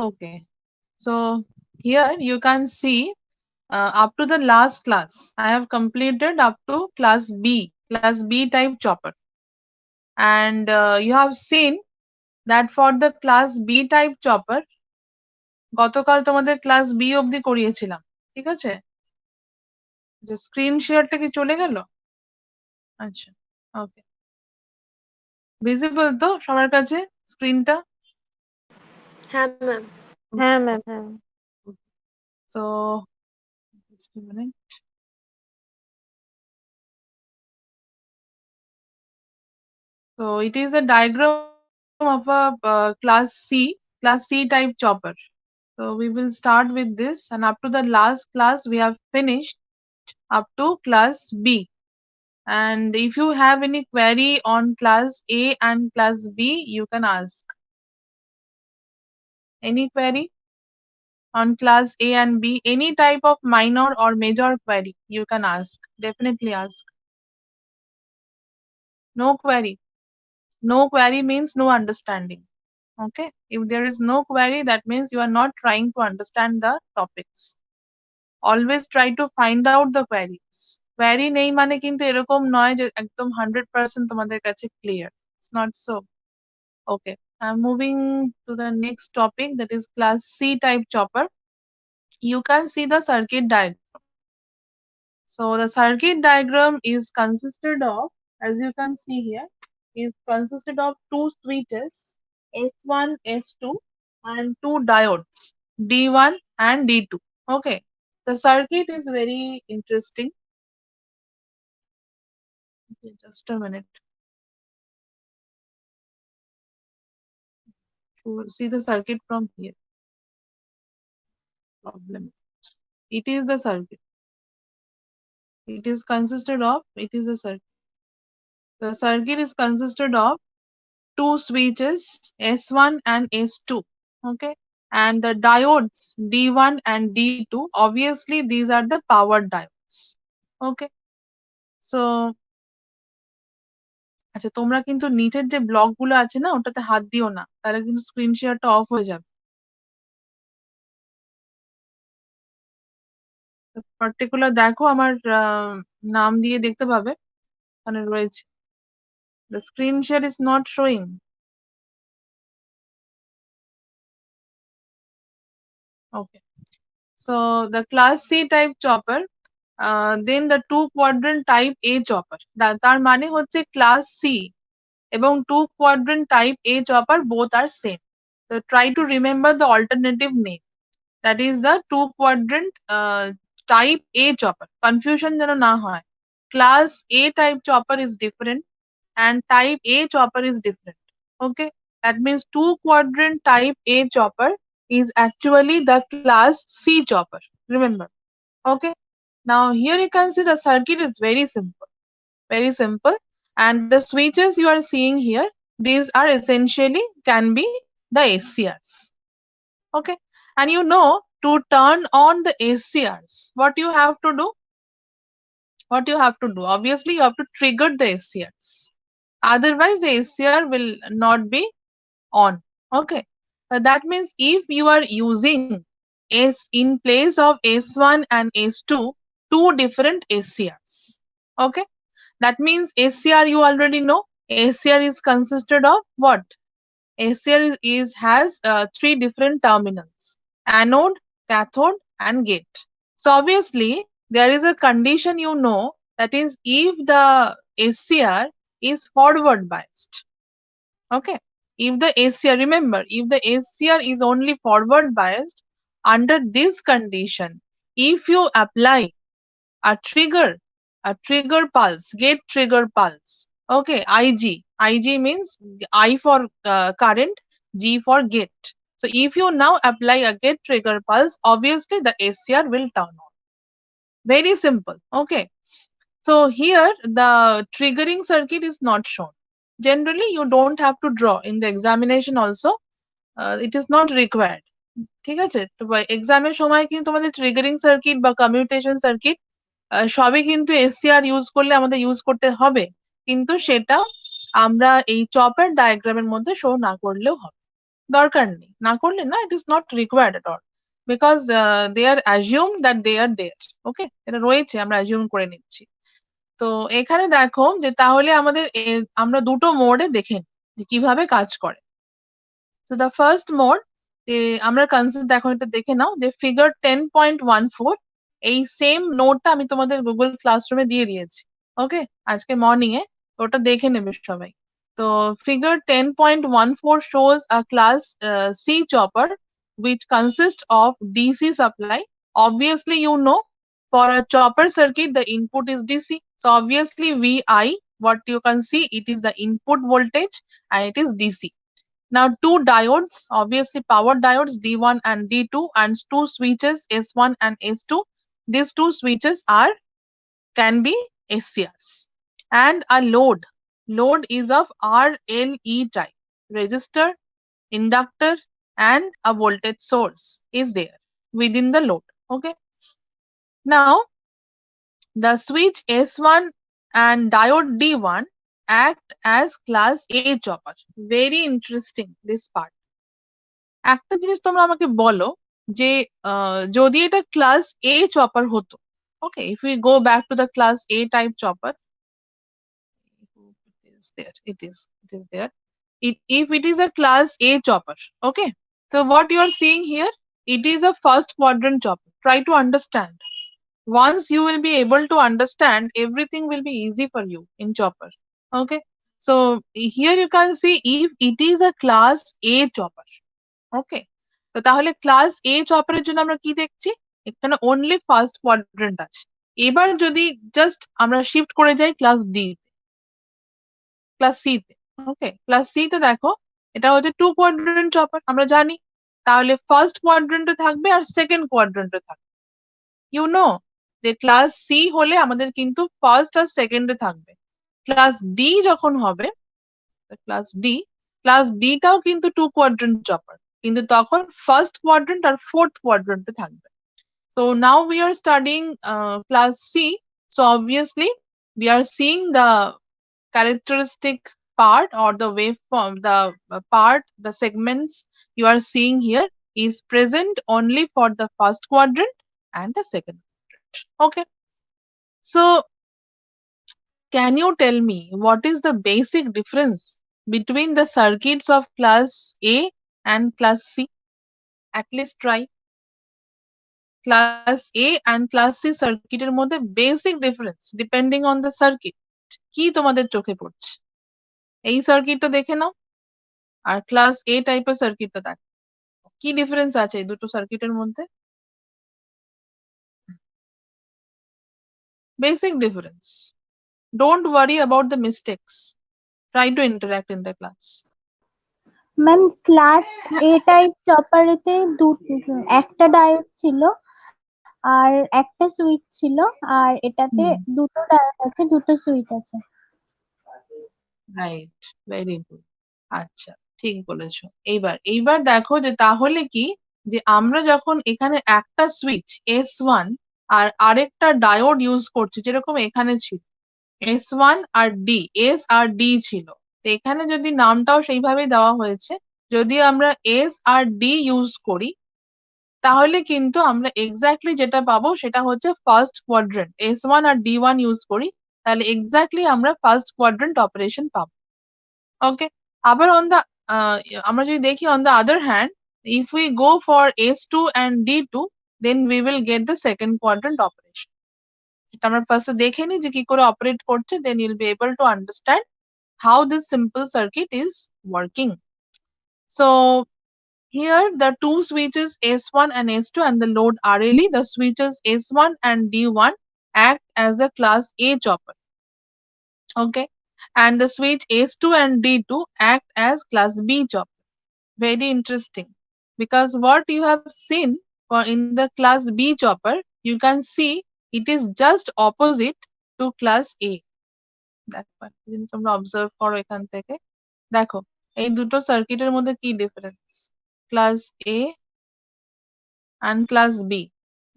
Okay, so here you can see up to the last class I have completed up to class B type chopper, and you have seen that for the class B type chopper গতকাল তোমাদের class B অবধি করিয়েছিলাম, ঠিক আছে? যে screen শেয়ারটা কি চলে গেল? আচ্ছা, ওকে, ভিজিবল তো সবার কাছে স্ক্রিনটা? হ্যাঁ ম্যাম। হ্যাঁ ম্যাম, হ্যাঁ। So just a minute. So it is a diagram of a class C type chopper. So we will start with this, and up to the last class we have finished up to class B. And if you have any query on class A and class B, you can ask. Any query on class A and B, any type of minor or major query, you can ask. Definitely ask. No query. No query means no understanding. Okay, if there is no query, that means you are not trying to understand the topics. Always try to find out the queries. Query নেই মানে কিন্তু এরকম নয় যে একদম 100% তোমাদের কাছে clear. It's not so. Okay, I'm moving to the next topic, that is class C type chopper. You can see the circuit diagram. So the circuit diagram is consisted of, as you can see here, is consisted of two switches, S1, S2, and two diodes, D1 and D2. Okay, the circuit is very interesting. Okay, just a minute. To see the circuit from here. Problem. It is the circuit. It is consisted of, it is a circuit. The circuit is consisted of two switches, S1 and S2. Okay, and the diodes D1 and D2, obviously these are the power diodes. Okay, so আচ্ছা তোমরা কিন্তু নিচের যে block গুলো আছে না ওটাতে হাত দিও না, তাহলে কিন্তু স্ক্রিন শেয়ারটা অফ হয়ে যাবে। পার্টিকুলার দেখো আমার নাম দিয়ে দেখতে পাবে ওখানে রয়েছে। The screen share is not showing. Okay, so the class C type chopper, then the two quadrant type A chopper, তার মানে হচ্ছে class C এবং two quadrant type A chopper both are same. So try to remember the alternative name, that is the two quadrant type A chopper. Confusion যেন না হয়, class A type chopper is different and type A chopper is different. Okay, that means two quadrant type A chopper is actually the class C chopper, remember. Okay, now here you can see the circuit is very simple, very simple, and the switches you are seeing here, these are essentially can be the SCRs. Okay, and you know, to turn on the SCRs, what you have to do? What you have to do? Obviously, you have to trigger the SCRs. Otherwise, the SCR will not be on. Okay, that means if you are using S in place of S1 and S2, two different SCRs. Okay, that means SCR you already know. SCR is consisted of what? SCR has three different terminals: anode, cathode, and gate. So obviously there is a condition, you know, that is if the SCR is forward biased. Okay, if the SCR, remember, if the SCR is only forward biased, under this condition, if you apply a trigger pulse, gate trigger pulse, okay, IG means I for current, G for gate. So if you now apply a gate trigger pulse, obviously the SCR will turn on. Very simple. Okay, so here the triggering circuit is not shown. Generally you don't have to draw in the examination also. It is not required. ঠিক আছে, তো এক্সামের সময় কিন্তু তোমাদের triggering circuit বা commutation circuit সবই কিন্তু এসসিআর ইউজ করলে আমাদের ইউজ করতে হবে, কিন্তু সেটা আমরা এই চপার ডায়াগ্রামের মধ্যে শো না করলেও হবে। দরকার নেই, না করলে না, it is not required at all, because they are assumed that they are there. ওকে, এটা রয়েছে, আমরা assume করে নিচ্ছি। তো এখানে দেখো যে তাহলে আমাদের আমরা দুটো মোডে দেখে নিই যে কিভাবে কাজ করে। So the first mode, আমরা কনসেপ্ট দেখো, এটা দেখে নাও যে ফিগার 10.14, এই সেম নোটটা আমি তোমাদের গুগল ক্লাসরুমে দিয়ে দিয়েছি, ওকে, আজকে মর্নিং এ, ওটা দেখে নেবে সবাই। তো figure 10.14 shows a class C chopper which consists of DC supply. Obviously, you know, for a chopper circuit, the input is DC. So obviously VI, what you can see, it is the input voltage and it is DC. Now two diodes, obviously power diodes D1 and D2, and two switches S1 and S2. These two switches can be SCRs. And a load. Load is of RLE type. Resistor, inductor, and a voltage source is there within the load. Okay. Now the switch S1 and diode D1 act as class A chopper. Very interesting, this part. একটা জিনিস তোমরা আমাকে বলো যে যদি এটা class A chopper হতো, okay, if we go back to the class A type chopper, if it is a class A chopper, okay, so what you are seeing here, it is a first quadrant chopper. Try to understand. Once you will be able to understand, everything will be easy for you in chopper. Okay, so here you can see if it is a class A chopper. ওকে, তো তাহলে class এ চপারের জন্য আমরা কি দেখছি, এখানে only first quadrant আছে। এবার যদি জাস্ট আমরা শিফট করে যাই ক্লাস ডি, ক্লাস সি তে, ওকে, ক্লাস সি তে দেখো এটা হচ্ছে টু কোয়াড্রেন্ট চপার, আমরা জানি, তাহলে ফার্স্ট কোয়াড্রেন্টে থাকবে আর সেকেন্ড কোয়াড্রেন্টে থাকবে। ইউ নো যে ক্লাস সি হলে আমাদের কিন্তু ফার্স্ট আর সেকেন্ডে থাকবে। ক্লাস ডি যখন হবে, ক্লাস ডিটাও কিন্তু টু কোয়াড্রেন্ট চপার, কিন্তু তখন ফার্স্ট কোয়াড্রেন্ট আর ফোর্থ কোয়াড্রেন্টে থাকবে। So now we are studying class C. So obviously we are seeing the characteristic part or the waveform, the part, the segments you are seeing here is present only for the first quadrant and the second quadrant. Okay. So can you tell me what is the basic difference between the circuits of class A and class C? At least try. Class A and class C সার্কিটের মধ্যে basic difference depending on the circuit কি তোমাদের চোখে পড়ছে? এই সার্কিটটা দেখে নাও আর class এ টাইপের সার্কিটটা দেখো, কি ডিফারেন্স আছে এই দুটো সার্কিটের মধ্যে? Basic difference. Don't worry about the mistakes. Try to interact in the class. Ma'am class A type চপারেতে একটা ডায়োড ছিল আর একটা সুইচ ছিল, আর এটাতে দুটো ডায়োড আছে, দুটো সুইচ আছে। Right, very good. আচ্ছা, ঠিক বলেছো। এইবার দেখো যে তাহলে কি, যে আমরা যখন এখানে একটা সুইচ S1 আর আরেকটা ডায়োড ইউজ করছি, যেরকম এখানে ছিল S1 আর ডি, এস আর ডি ছিল, তো এখানে যদি নামটাও সেইভাবে দেওয়া হয়েছে, যদি আমরা এস আর ডি ইউজ করি তাহলে কিন্তু আমরা এক্স্যাক্টলি যেটা পাবো সেটা হচ্ছে ফার্স্ট কোয়াড্রেন্ট। S1 আর D1 ইউজ করি তাহলে এক্স্যাক্টলি আমরা ফার্স্ট কোয়াড্রেন্ট অপারেশন পাবো। ওকে, আবার আমরা যদি দেখি on the other hand, if we go for S2 and D2, then we will get the second quadrant operation. এটা আমরা ফার্স্টে দেখে নিই যে কি করে অপারেট করছে, then you'll be able to understand how this simple circuit is working. So here the two switches S1 and S2 and the load RLE, the switches S1 and D1 act as a class A chopper. Okay, and the switch S2 and D2 act as class B chopper. Very interesting, because what you have seen for in the class B chopper, you can see it is just opposite to class A. দেখো যদি তোমরা observe করো এখান থেকে, দেখো এই দুটো সার্কিটের মধ্যে কি difference, class A and class B.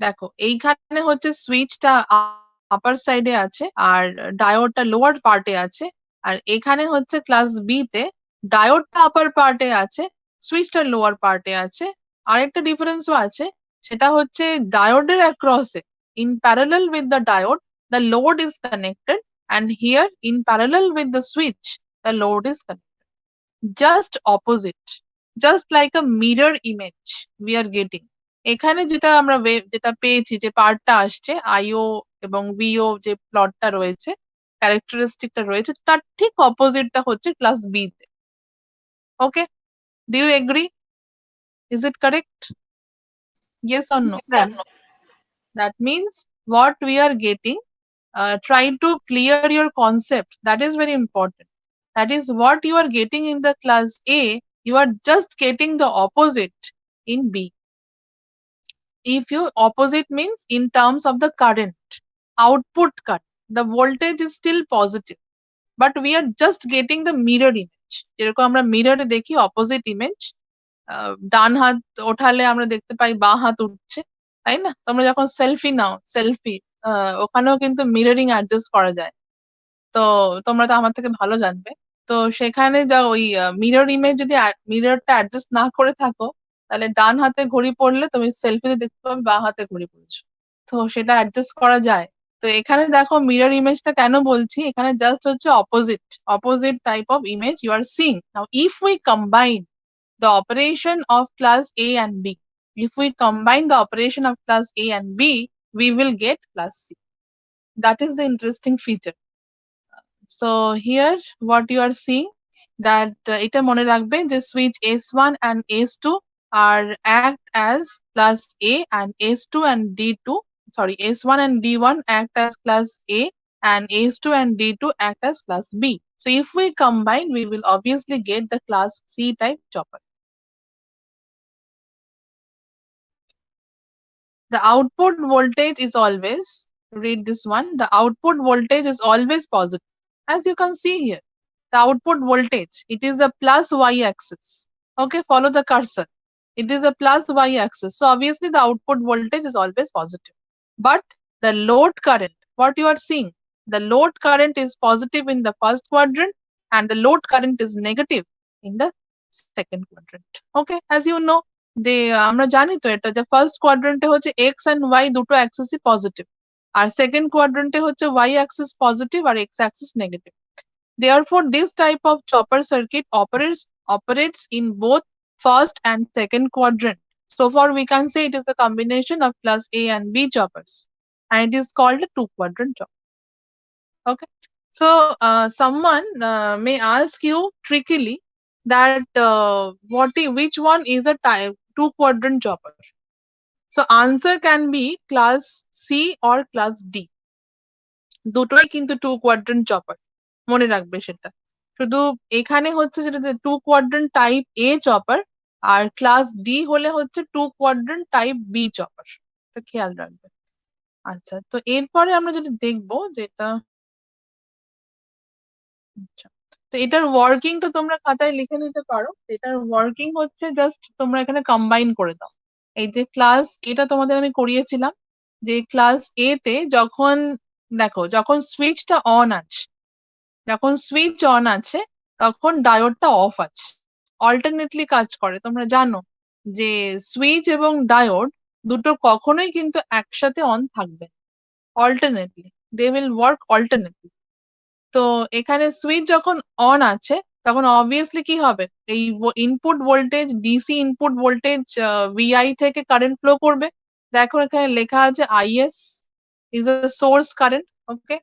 দেখো এইখানে হচ্ছে সুইচটা আপার সাইডে আছে আর ডায়োডটা লোয়ার পার্টে আছে, আর এখানে হচ্ছে ক্লাস বি তে ডায়োডটা আপার পার্টে আছে, সুইচটা লোয়ার পার্টে আছে। আরেকটা ডিফারেন্সও আছে, সেটা হচ্ছে ডায়োডের অ্যাক্রসে in parallel with the diode the load is connected, and here in parallel with the switch the load is connected, just opposite, just like a mirror image we are getting. এখানে যেটা আমরা যেটা পেয়েছি, যে পার্টটা আসছে আইও এবং ভিও, যে প্লটটা রয়েছে, ক্যারেক্টারিস্টিকটা রয়েছে, তার ঠিক অপোজিটটা হচ্ছে ক্লাস বি তে। Okay, do you agree? Is it correct? Yes or no? That means what we are getting, try to clear your concept. That is very important. That is what you are getting in the class A, you are just getting the opposite in B. If you opposite means in terms of the current, output current, the voltage is still positive, but we are just getting the mirror image. যেরকম আমরা মিররে দেখি opposite image, ডান হাত ওঠালে আমরা দেখতে পাই বাঁ হাত উঠছে, তাই না? তোমরা যখন সেলফি নাও, সেলফি ওখানেও কিন্তু মিররিং অ্যাডজাস্ট করা যায়। তো তোমরা তো আমার থেকে ভালো জানবে। তো সেখানে যা ওই মিরর ইমেজ, যদি মিররটা অ্যাডজাস্ট না করে থাকো, তাহলে ডান হাতে ঘড়ি পড়লে তুমি সেলফিতে দেখতে পাবে বাঁ হাতে ঘড়ি পড়েছো। তো সেটা অ্যাডজাস্ট করা যায়। তো এখানে দেখো মিরর ইমেজটা কেন বলছি, এখানে জাস্ট হচ্ছে opposite type of image you are seeing. Now if we combine the operation of class A and B, if we combine the operation of class A and B, we will get class C. That is the interesting feature. So here what you are seeing, that এটা মনে রাখবে যে switch S1 and S2 are act as class A, and S2 and D2, sorry, S1 and D1 act as class A, and S2 and D2 act as class B. So if we combine, we will obviously get the class C type chopper. The output voltage is always, read this one, the output voltage is always positive. As you can see here, the output voltage, it is the plus y-axis. Okay, follow the cursor. It is a plus y-axis. So obviously the output voltage is always positive. But the load current, what you are seeing, the load current is positive in the first quadrant and the load current is negative in the second quadrant. Okay, as you know, যে আমরা জানি তো এটা, যে first কোয়াড্রেন্টে হচ্ছে x and Y দুটো অ্যাক্সিসই positive, আর second কোয়াড্রেন্টে হচ্ছে ওয়াই অ্যাক্সিস পজিটিভ আর x axis negative. Therefore, this type of chopper circuit operates in both first and second quadrant. So far, we can say it is a combination of class A and B choppers, and it is called a two-quadrant chopper. Okay. So someone may ask you trickily that which one is a type two-quadrant chopper. So answer can be class C or class D. দুটোই কিন্তু two quadrant chopper, মনে রাখবে সেটা। শুধু এখানে হচ্ছে যেটা two quadrant type A chopper, আর ক্লাস ডি হলে হচ্ছে two quadrant type B chopper, এটা খেয়াল রাখবে। আচ্ছা, তো এরপরে আমরা যেটা দেখবো, যেটা আচ্ছা, তো এটার ওয়ার্কিংটা তোমরা খাতায় লিখে নিতে পারো। এটার ওয়ার্কিং হচ্ছে জাস্ট তোমরা এখানে কম্বাইন করে দাও। এই যে ক্লাস এটা তোমাদের আমি করিয়েছিলাম, যে ক্লাস এ তে যখন দেখো, যখন সুইচটা অন আছে, যখন সুইচ অন আছে তখন ডায়োডটা অফ আছে, অল্টারনেটলি কাজ করে। তোমরা জানো যে সুইচ এবং ডায়োড দুটো কখনোই কিন্তু একসাথে অন থাকবে, alternately, they will work alternately. তো এখানে সুইচ যখন অন আছে তখন অবভিয়াসলি কি হবে, এই input voltage, DC input voltage VI থেকে কারেন্ট ফ্লো করবে। দেখো এখানে লেখা আছে IS is a source current. Okay,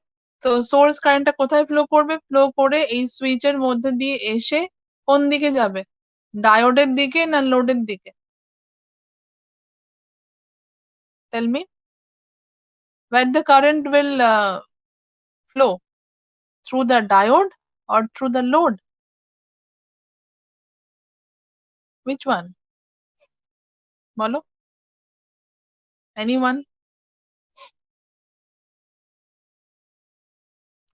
তো সোর্স কারেন্টটা কোথায় ফ্লো করবে, ফ্লো করে এই সুইচের মধ্যে দিয়ে এসে কোন দিকে যাবে, ডায়োডের দিকে না লোডের দিকে? Tell me, where the current will flow, through the diode or through the load? Which one? বলো, anyone?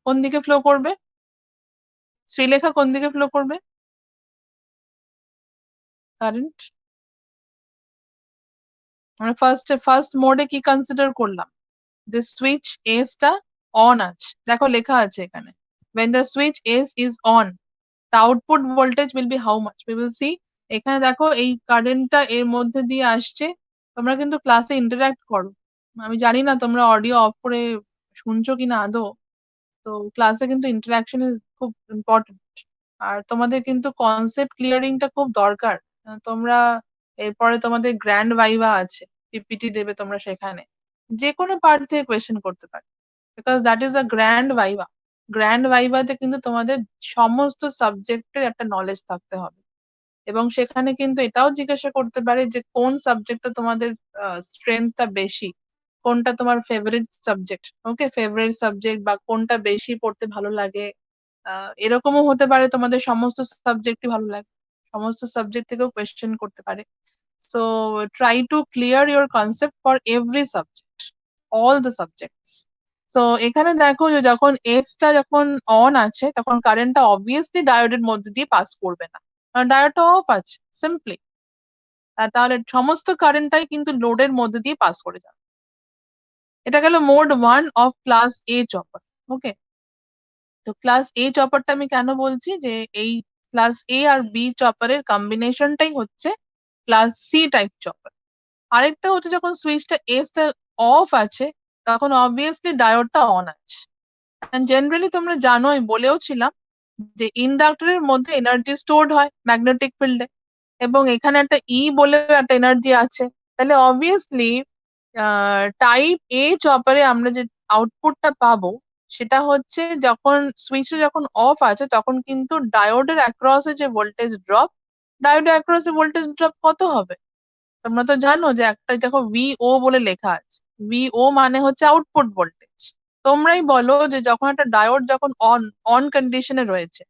কোন দিকে ফ্লো করবে? শ্রীলেখা, কোন দিকে ফ্লো করবে কারেন্ট? আমরা ফার্স্ট মোডে কি কনসিডার করলাম, যে সুইচ এস টা অন আছে। দেখো লেখা আছে এখানে, when the switch S is on, the output voltage will be how much? We will see এখানে দেখো এই কারেন্টটা এর মধ্যে দিয়ে আসছে, তোমরা কিন্তু ক্লাসে ইন্টারঅ্যাক্ট করো। আমি জানি না তোমরা অডিও অফ করে শুনছো কিনা আদৌ, তো ক্লাসে কিন্তু ইন্টারাকশন ইজ খুব ইম্পর্টেন্ট। আর তোমাদের কিন্তু কনসেপ্ট ক্লিয়ারিংটা খুব দরকার। তোমরা এরপরে তোমাদের গ্র্যান্ড ভাইভা আছে, পিপিটি দেবে তোমরা, সেখানে যে কোনো পার্ট থেকে কোয়েশ্চেন করতে পারে, because that is a grand viva. Grand ভাইভাতে কিন্তু তোমাদের সমস্ত সাবজেক্টের একটা নলেজ থাকতে হবে, এবং সেখানে কিন্তু এটাও জিজ্ঞাসা করতে পারে যে কোন সাবজেক্টটা তোমাদের স্ট্রেংথটা বেশি, কোনটা তোমার ফেভারিট সাবজেক্ট, ওকে, ফেভারিট সাবজেক্ট বা কোনটা বেশি পড়তে ভালো লাগে। এরকমও হতে পারে তোমাদের সমস্ত সাবজেক্টই ভালো লাগে, সমস্ত সাবজেক্ট থেকেও কোয়েশ্চেন করতে পারে। So try to clear your concept for every subject, all the subjects. তো এখানে দেখো যে যখন এসটা যখন অন আছে তখন কারেন্টটা অবভিয়াসলি ডায়োডের মধ্যে দিয়ে পাস করবে না, কারণ ডায়োডটা অফ আছে সিম্পলি। তাহলে সমস্ত কারেন্টটাই কিন্তু লোডের মধ্যে দিয়ে পাস করে যাবে। এটা গেল mode 1 of class A chopper. Okay, তো ক্লাস এ চপারটা আমি কেন বলছি যে এই ক্লাস এ আর বি চপারের কম্বিনেশনটাই হচ্ছে ক্লাস সি টাইপ চপার। আরেকটা হচ্ছে যখন সুইচটা এসটা অফ আছে তখন অবভিয়াসলি ডায়োডটা অন আছে। জেনারেলি তোমরা জানো, আমি বলেও ছিলাম যে ইন্ডাক্টরের মধ্যে এনার্জি স্টোরড হয় ম্যাগনেটিক ফিল্ডে, এবং এখানে একটা ই বলে একটা এনার্জি আছে। তাহলে অবভিয়াসলি টাইপ এ চপারে আমরা যে আউটপুটটা পাবো সেটা হচ্ছে যখন সুইচটা যখন অফ আছে তখন কিন্তু ডায়োডের অ্যাক্রসে যে ভোল্টেজ ড্রপ, ডায়োডের অ্যাক্রসে ভোল্টেজ ড্রপ কত হবে? তোমরা তো জানো যে একটা দেখো ভিও বলে লেখা আছে, ভিও মানে হচ্ছে আউটপুট ভোল্টেজ। তোমরাই বলো যে যখন একটা ডায়োড যখন অন অন কন্ডিশনে রয়েছে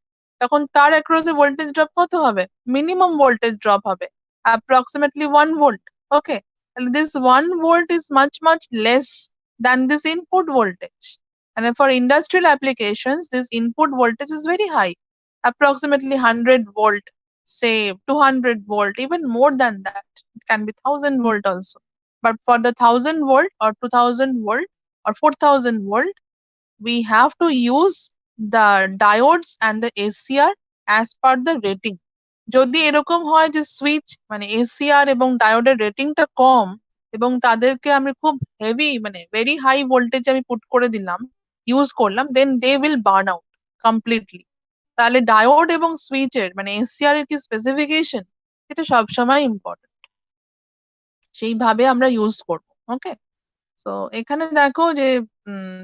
তখন তার অ্যাক্রসে ভোল্টেজ ড্রপ কত হবে? মিনিমাম ভোল্টেজ ড্রপ হবে approximately 1 volt. Okay, this 1 volt is much less than this input voltage, and for industrial applications this input voltage is very high, approximately 100 volt, say 200 volt, even more than that. It can be 1000 volt also. But for the 1000 volt or 2000 volt or 4000 volt, we have to use the diodes and the ACR as per the rating. যদি এরকম হয় যে switch মানে ACR এবং ডায়োডের রেটিংটা কম এবং তাদেরকে আমি খুব হেভি মানে ভেরি হাই ভোল্টেজ আমি পুট করে দিলাম, ইউজ করলাম, then they will burn out completely. তাহলে ডায়োড এবং সুইচের মানে এসিআর এর কি স্পেসিফিকেশন, এটা সবসময় ইম্পর্টেন্ট, সেইভাবে আমরা ইউজ করবো। ওকে, তো এখানে দেখো যে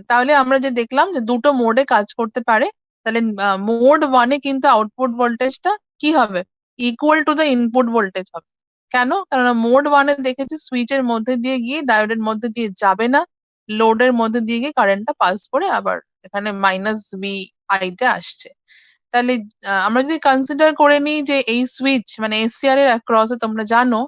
তাহলে আমরা যে দেখলাম যে দুটো মোডে কাজ করতে পারে। তাহলে মোড 1-এ কিন্তু আউটপুট ভোল্টেজটা কি হবে? Equal to the input voltage হবে। কেন? কারণ মোড 1-এ দেখেছি সুইচের মধ্যে দিয়ে গিয়ে ডায়োডের মধ্যে দিয়ে যাবে না, লোডের মধ্যে দিয়ে গিয়ে কারেন্টটা পাস করে আবার এখানে মাইনাস ভি আই তে আসছে। তাহলে আমরা যদি কনসিডার করে নিই যে এই সুইচ মানে এসিআর এর অ্যাক্রসে তোমরা জানো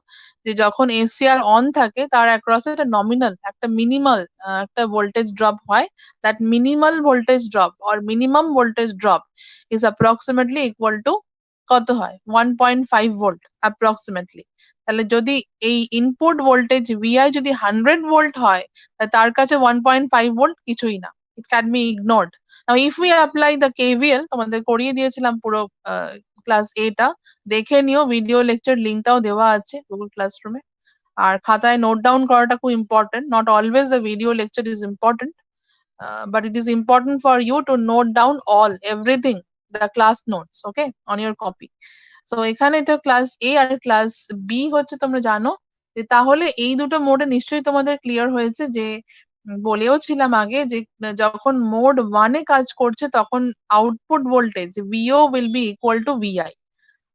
যে যখন এসিআর অন থাকে তার অ্যাক্রসে একটা নমিনাল একটা মিনিমাল একটা ভোল্টেজ ড্রপ হয়। That minimal voltage drop or minimum voltage drop is approximately equal to কত হয়? 1.5 ভোল্ট অ্যাপ্রক্সিমেটলি। তাহলে যদি এই ইনপুট ভোল্টেজ ভিআই যদি 100 ভোল্ট হয় তার কাছে 1.5 ভোল্ট কিছুই না, it can be ignored. Now, if we apply the KVL, তোমাদের করিয়ে দিয়েছিলাম পুরো ক্লাস এটা, দেখে নিও, ভিডিও লেকচার লিঙ্কটাও দেওয়া আছে গুগল ক্লাসরুমে। আর খাতায় নোট ডাউন করাটা খুব important, not always the video lecture is important, but it is important for you to note down everything, the class notes, okay, on your copy. So এখানে তো class এ আর class B হচ্ছে তোমরা জানো। যে তাহলে এই দুটো মোডে নিশ্চয়ই তোমাদের ক্লিয়ার হয়েছে যে বলেও ছিলাম আগে যে যখন মোড 1-এ কাজ করছে তখন output voltage VO will be equal to VI,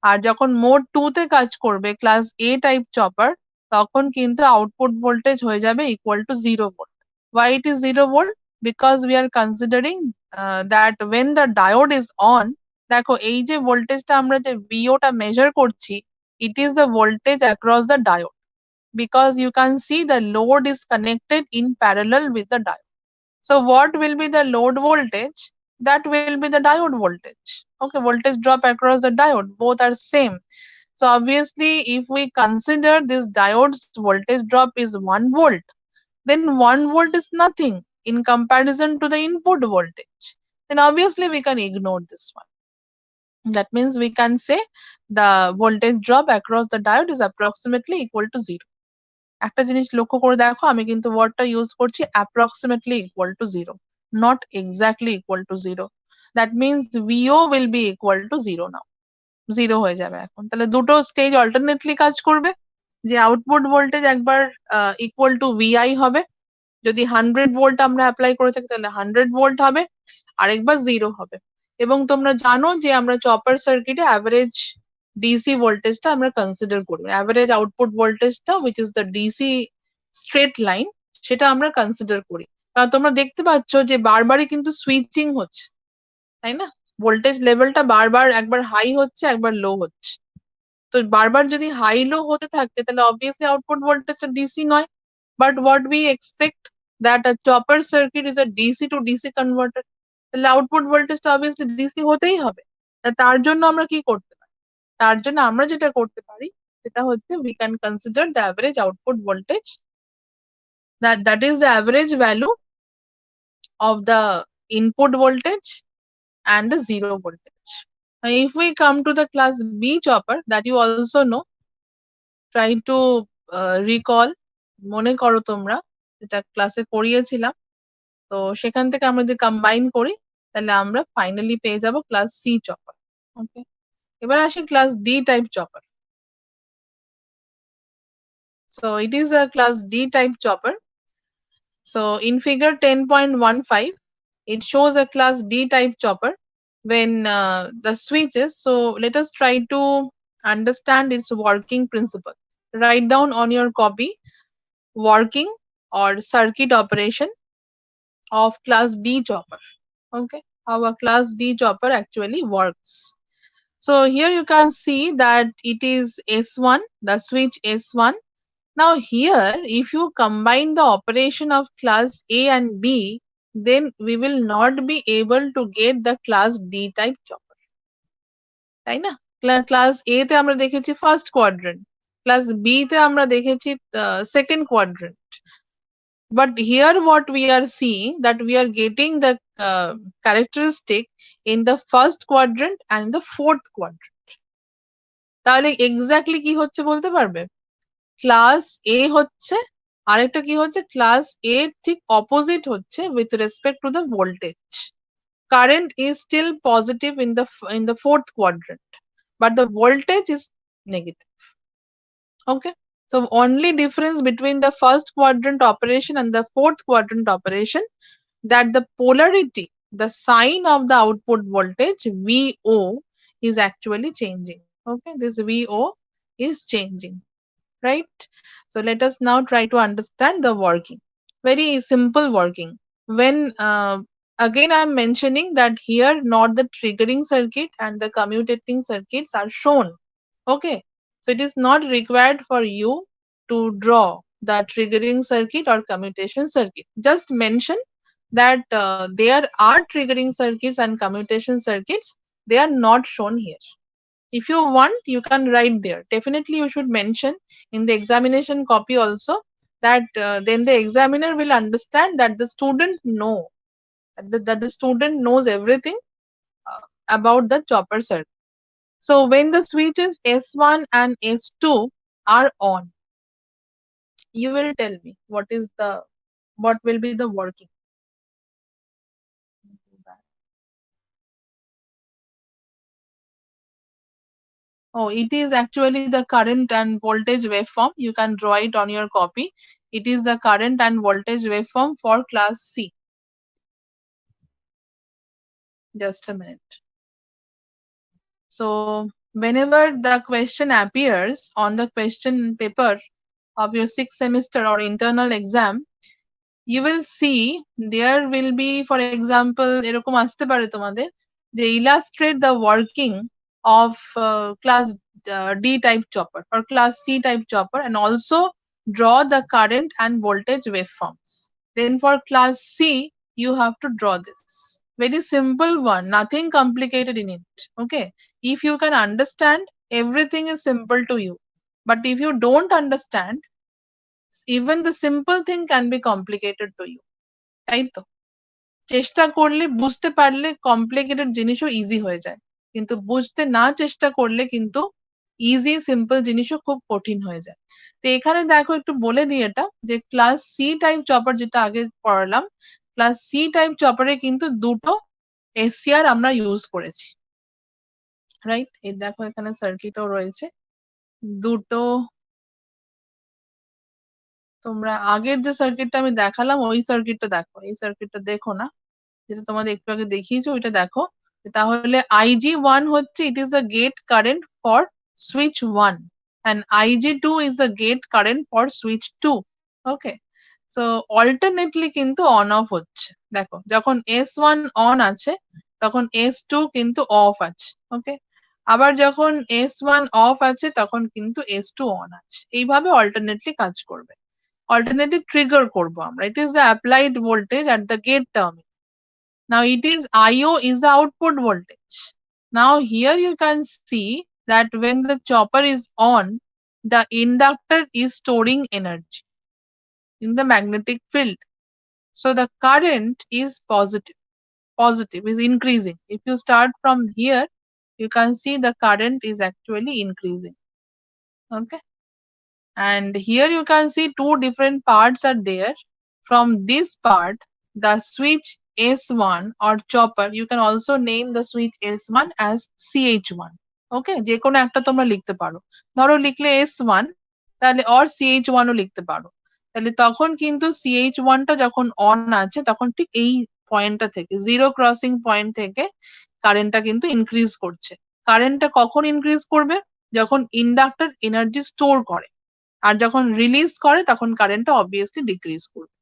আর যখন মোড 2-তে কাজ করবে ক্লাস এ টাইপ চপার তখন কিন্তু আউটপুট ভোল্টেজ হয়ে যাবে equal to 0 volt. Why it is 0 volt? Because we are considering that when the diode is on, দেখো এই যে ভোল্টেজটা আমরা যে ভিওটা মেজার করছি, it is the voltage across the diode, because you can see the load is connected in parallel with the diode. So what will be the load voltage? That will be the diode voltage. Okay, voltage drop across the diode, both are same. So obviously, if we consider this diode's voltage drop is 1 volt, then 1 volt is nothing in comparison to the input voltage. Then obviously we can ignore this one. That means we can say the voltage drop across the diode is approximately equal to 0. একটা জিনিস লক্ষ্য করে দেখো, আমি কিন্তু ওয়ার্ডটা use করছি approximately equal to 0, not exactly equal to 0. That means VO will be equal to 0 now. 0 হয়ে যাবে এখন। তাহলে দুটো স্টেজ অল্টারনেটলি কাজ করবে, যে আউটপুট ভোল্টেজ একবার ইকুয়াল টু VI হবে, যদি 100 ভোল্ট আমরা অ্যাপ্লাই করে থাকি তাহলে 100 ভোল্ট হবে, আরেকবার 0 হবে। এবং তোমরা জানো যে আমরা চপার সার্কিটে অ্যাভারেজ ডিসি ভোল্টেজটা আমরা কনসিডার করি, অ্যাভারেজ আউটপুট ভোল্টেজটা which is the DC straight line, সেটা আমরা কনসিডার করি। কারণ তোমরা দেখতে পাচ্ছ যে বারবারই কিন্তু সুইচিং হচ্ছে, তাই না? ভোল্টেজ লেভেলটা বারবার একবার হাই হচ্ছে একবার লো হচ্ছে। তো বারবার যদি হাই লো হতে থাকে তাহলে অবভিয়াসলি আউটপুট ভোল্টেজটা ডিসি নয়। But what we expect that a chopper circuit is a DC two DC converter, তাহলে আউটপুট ভোল্টেজটা অবভিয়াসলি ডিসি হতেই হবে। তার জন্য আমরা কি করতে পারি? তার জন্য আমরা যেটা করতে পারি সেটা হচ্ছে we can consider the average output voltage, that is the average value of the input voltage and the zero voltage. Now, if we come to the class B chopper that you also know, try to recall, মনে করো তোমরা যেটা ক্লাসে করিয়েছিলাম, তো সেখান থেকে আমরা যদি কম্বাইন করি তাহলে আমরা ফাইনালি পেয়ে যাব ক্লাস সি চপার। ওকে, এবার আসি class D type chopper. So it is a class D type chopper. So in figure 10.15, it shows a class D type chopper when the switches. So let us try to understand its working principle. Write down on your copy working or circuit operation of class D chopper. Okay, how a class D chopper actually works. So here you can see that it is S1, the switch S1. Now here, if you combine the operation of class A and B, then we will not be able to get the class D type chopper. তাই না? Class A তে আমরা দেখেছি first quadrant, class B তে আমরা দেখেছি second quadrant. But here what we are seeing that we are getting the characteristic in the first quadrant and the fourth quadrant. তাহলে exactly কি হচ্ছে বলতে পারবে? ক্লাস এ হচ্ছে, আরেকটা কি হচ্ছে, ক্লাস এ ঠিক অপোজিট হচ্ছে with respect to the voltage. Current is still positive in the fourth quadrant, but the voltage is negative. Okay, so only difference between the first quadrant operation and the fourth quadrant operation, that the polarity, the sign of the output voltage VO is actually changing. Okay, this VO is changing, right? So let us now try to understand the working. Very simple working. When again I am mentioning that here not the triggering circuit and the commutating circuits are shown. Okay, so it is not required for you to draw the triggering circuit or commutation circuit. Just mention that there are triggering circuits and commutation circuits. They are not shown here. If you want, you can write there. Definitely you should mention in the examination copy also, that then the examiner will understand that the student that the student knows everything about the chopper circuit. So when the switches S1 and S2 are on, you will tell me what will be the working. Oh, it is actually the current and voltage waveform. You can draw it on your copy. It is the current and voltage waveform for class C. Just a minute. So whenever the question appears on the question paper of your sixth semester or internal exam, you will see there will be, for example, এরকম আসতে পারে তোমাদের যে illustrate the working of class D type chopper or class C type chopper, and also draw the current and voltage waveforms. Then for class C, you have to draw this. Very simple one, nothing complicated in it. Okay, if you can understand, everything is simple to you. But if you don't understand, even the simple thing can be complicated to you. তাই তো, চেষ্টা করলে বুঝতে পারলে complicated জিনিসও easy হয়ে যায়। কিন্তু বুঝতে না চেষ্টা করলে কিন্তু ইজি সিম্পল জিনিসও খুব কঠিন হয়ে যায়। তো এখানে দেখো একটু বলে দিই এটা যে ক্লাস সি টাইপ চপার যেটা আগে পড়ালাম, ক্লাস সি টাইপ চপারে কিন্তু দুটো এসসিআর আমরা ইউজ করেছি, রাইট? এই দেখো এখানে সার্কিটও রয়েছে দুটো। তোমরা আগের যে সার্কিটটা আমি দেখালাম ওই সার্কিটটা দেখো, এই সার্কিটটা দেখো না, যেটা তোমাদের একটু আগে দেখিয়েছি ওইটা দেখো। তাহলে IG1 হচ্ছে it is the gate current for switch 1 and IG2 is the gate current for switch 2. Okay, so alternately কিন্তু অন অফ হচ্ছে। দেখো যখন S1 অন আছে তখন S2 কিন্তু অফ আছে। ওকে, আবার যখন S1 অফ আছে তখন কিন্তু S2 অন আছে। এইভাবে অল্টারনেটলি কাজ করবে, অল্টারনেটলি ট্রিগার করব আমরা। ইট is the applied voltage at the gate terminal. Now it is IO is the output voltage. Now here you can see that when the chopper is on, the inductor is storing energy in the magnetic field. So the current is positive is increasing. If you start from here, you can see the current is actually increasing. Okay. And here you can see two different parts are there. From this part, the switch S1 or chopper, you can also name the switch S1 as CH1. ওকে, যে কোনো একটা তোমরা লিখতে পারো। ধরো লিখলে S1, তাহলে or CH1 ও লিখতে পারো। তাহলে তখন কিন্তু CH1 টা যখন অন আছে তখন ঠিক এই পয়েন্টটা থেকে, জিরো ক্রসিং পয়েন্ট থেকে কারেন্টটা কিন্তু ইনক্রিজ করছে। কারেন্টটা কখন ইনক্রিজ করবে? যখন ইন্ডাক্টর এনার্জি স্টোর করে, আর যখন রিলিজ করে তখন কারেন্টটা অবভিয়াসলি ডিক্রিজ করবে।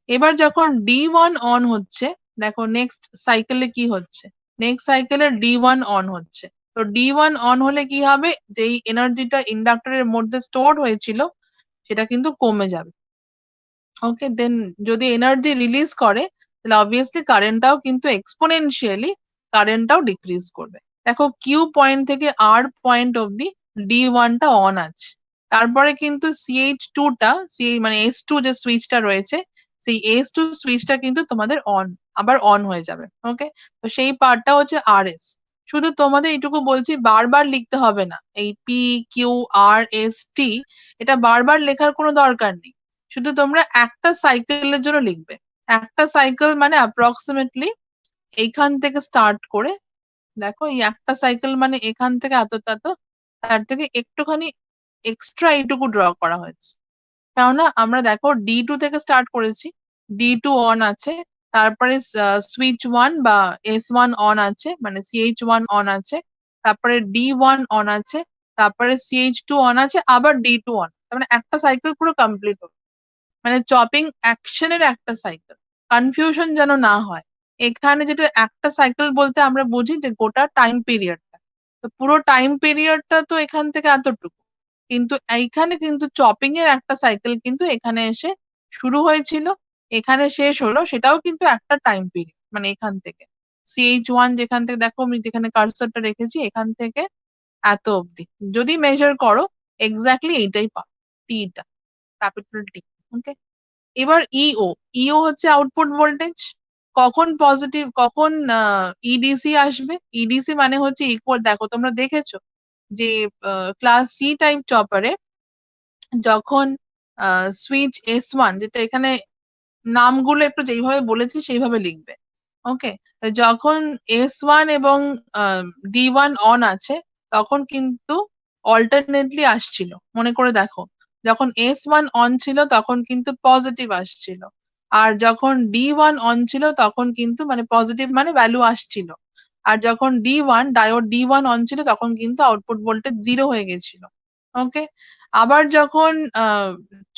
এবার যখন D1 অন হচ্ছে, দেখো নেক্সট সাইকেলে কি হচ্ছে, নেক্সট সাইকেলে D1 অন হচ্ছে। তো D1 অন হলে কি হবে, যেই এনার্জিটা ইন্ডাক্টরের মধ্যে স্টোর হয়েছিল সেটা কিন্তু কমে যাবে। ওকে, দেন যদি এনার্জি রিলিজ করে তাহলে অবভিয়াসলি কারেন্টটাও কিন্তু এক্সপোনেনশিয়ালি কারেন্টটাও ডিক্রিজ করবে। দেখো কিউ পয়েন্ট থেকে আর পয়েন্ট অব্দি D1 টা অন আছে, তারপরে কিন্তু CH2 টা, মানে S2 যে সুইচটা রয়েছে, সেই S2 সুইচটা কিন্তু তোমাদের আবার অন হয়ে যাবে। ওকে, তো সেই পার্টটা হচ্ছে RS। শুধু তোমাদের এইটুকু বলছি, বারবার লিখতে হবে না এই PQRST, এটা বারবার লেখার কোনো দরকার নেই। শুধু তোমরা একটা সাইকেলের জন্য লিখবে। একটা সাইকেল মানে অ্যাপ্রক্সিমেটলি এইখান থেকে স্টার্ট করে, দেখো এই একটা সাইকেল মানে এখান থেকে এতটা, তো তার থেকে একটুখানি এক্সট্রা এইটুকু ড্র করা হয়েছে। কেননা আমরা দেখো D2 থেকে স্টার্ট করেছি, D2 অন আছে, তারপরে সুইচ 1 বা S1 অন আছে, মানে CH1 অন আছে, তারপরে D1 অন আছে, তারপরে CH2 অন আছে, আবার D2 অন, তার মানে একটা সাইকেল পুরো কমপ্লিট হলো। মানে চপিং অ্যাকশনের একটা সাইকেল, কনফিউশন যেন না হয়। এখানে যেটা একটা সাইকেল বলতে আমরা বুঝি যে গোটা টাইম পিরিয়ডটা, তো পুরো টাইম পিরিয়ডটা তো এখান থেকে এতটুকু, কিন্তু এইখানে কিন্তু চপিং এর একটা সাইকেল কিন্তু এখানে এসে শুরু হয়েছিল, এখানে শেষ হলো, সেটাও কিন্তু একটা টাইম পিরিয়ড। মানে এখান থেকে CH1 যেখান থেকে, দেখো আমি যেখানে কার্সরটা রেখেছি, এখান থেকে এত অব্দি যদি মেজার করো এক্স্যাক্টলি এইটাই পাও, টিটা, ক্যাপিটাল টি। ওকে, এবার ইও হচ্ছে আউটপুট ভোল্টেজ। কখন পজিটিভ, কখন ইডিসি আসবে? ইডিসি মানে হচ্ছে ইকুয়াল, দেখো তোমরা দেখেছো যে ক্লাস সি টাইপ চপারে যখন সুইচ S1, যেটা এখানে নামগুলো একটু যেইভাবে বলেছি সেইভাবে লিখবে। ওকে, যখন S1 এবং D1 অন আছে তখন কিন্তু অল্টারনেটলি আসছিল, মনে করে দেখো। যখন S1 অন ছিল তখন কিন্তু পজিটিভ আসছিল, আর যখন D1 অন ছিল তখন কিন্তু মানে পজিটিভ মানে ভ্যালু আসছিল, আর যখন ডায়োড D1 অন ছিল তখন কিন্তু আউটপুট ভোল্টেজ 0 হয়ে গেছিল। ওকে, আবার যখন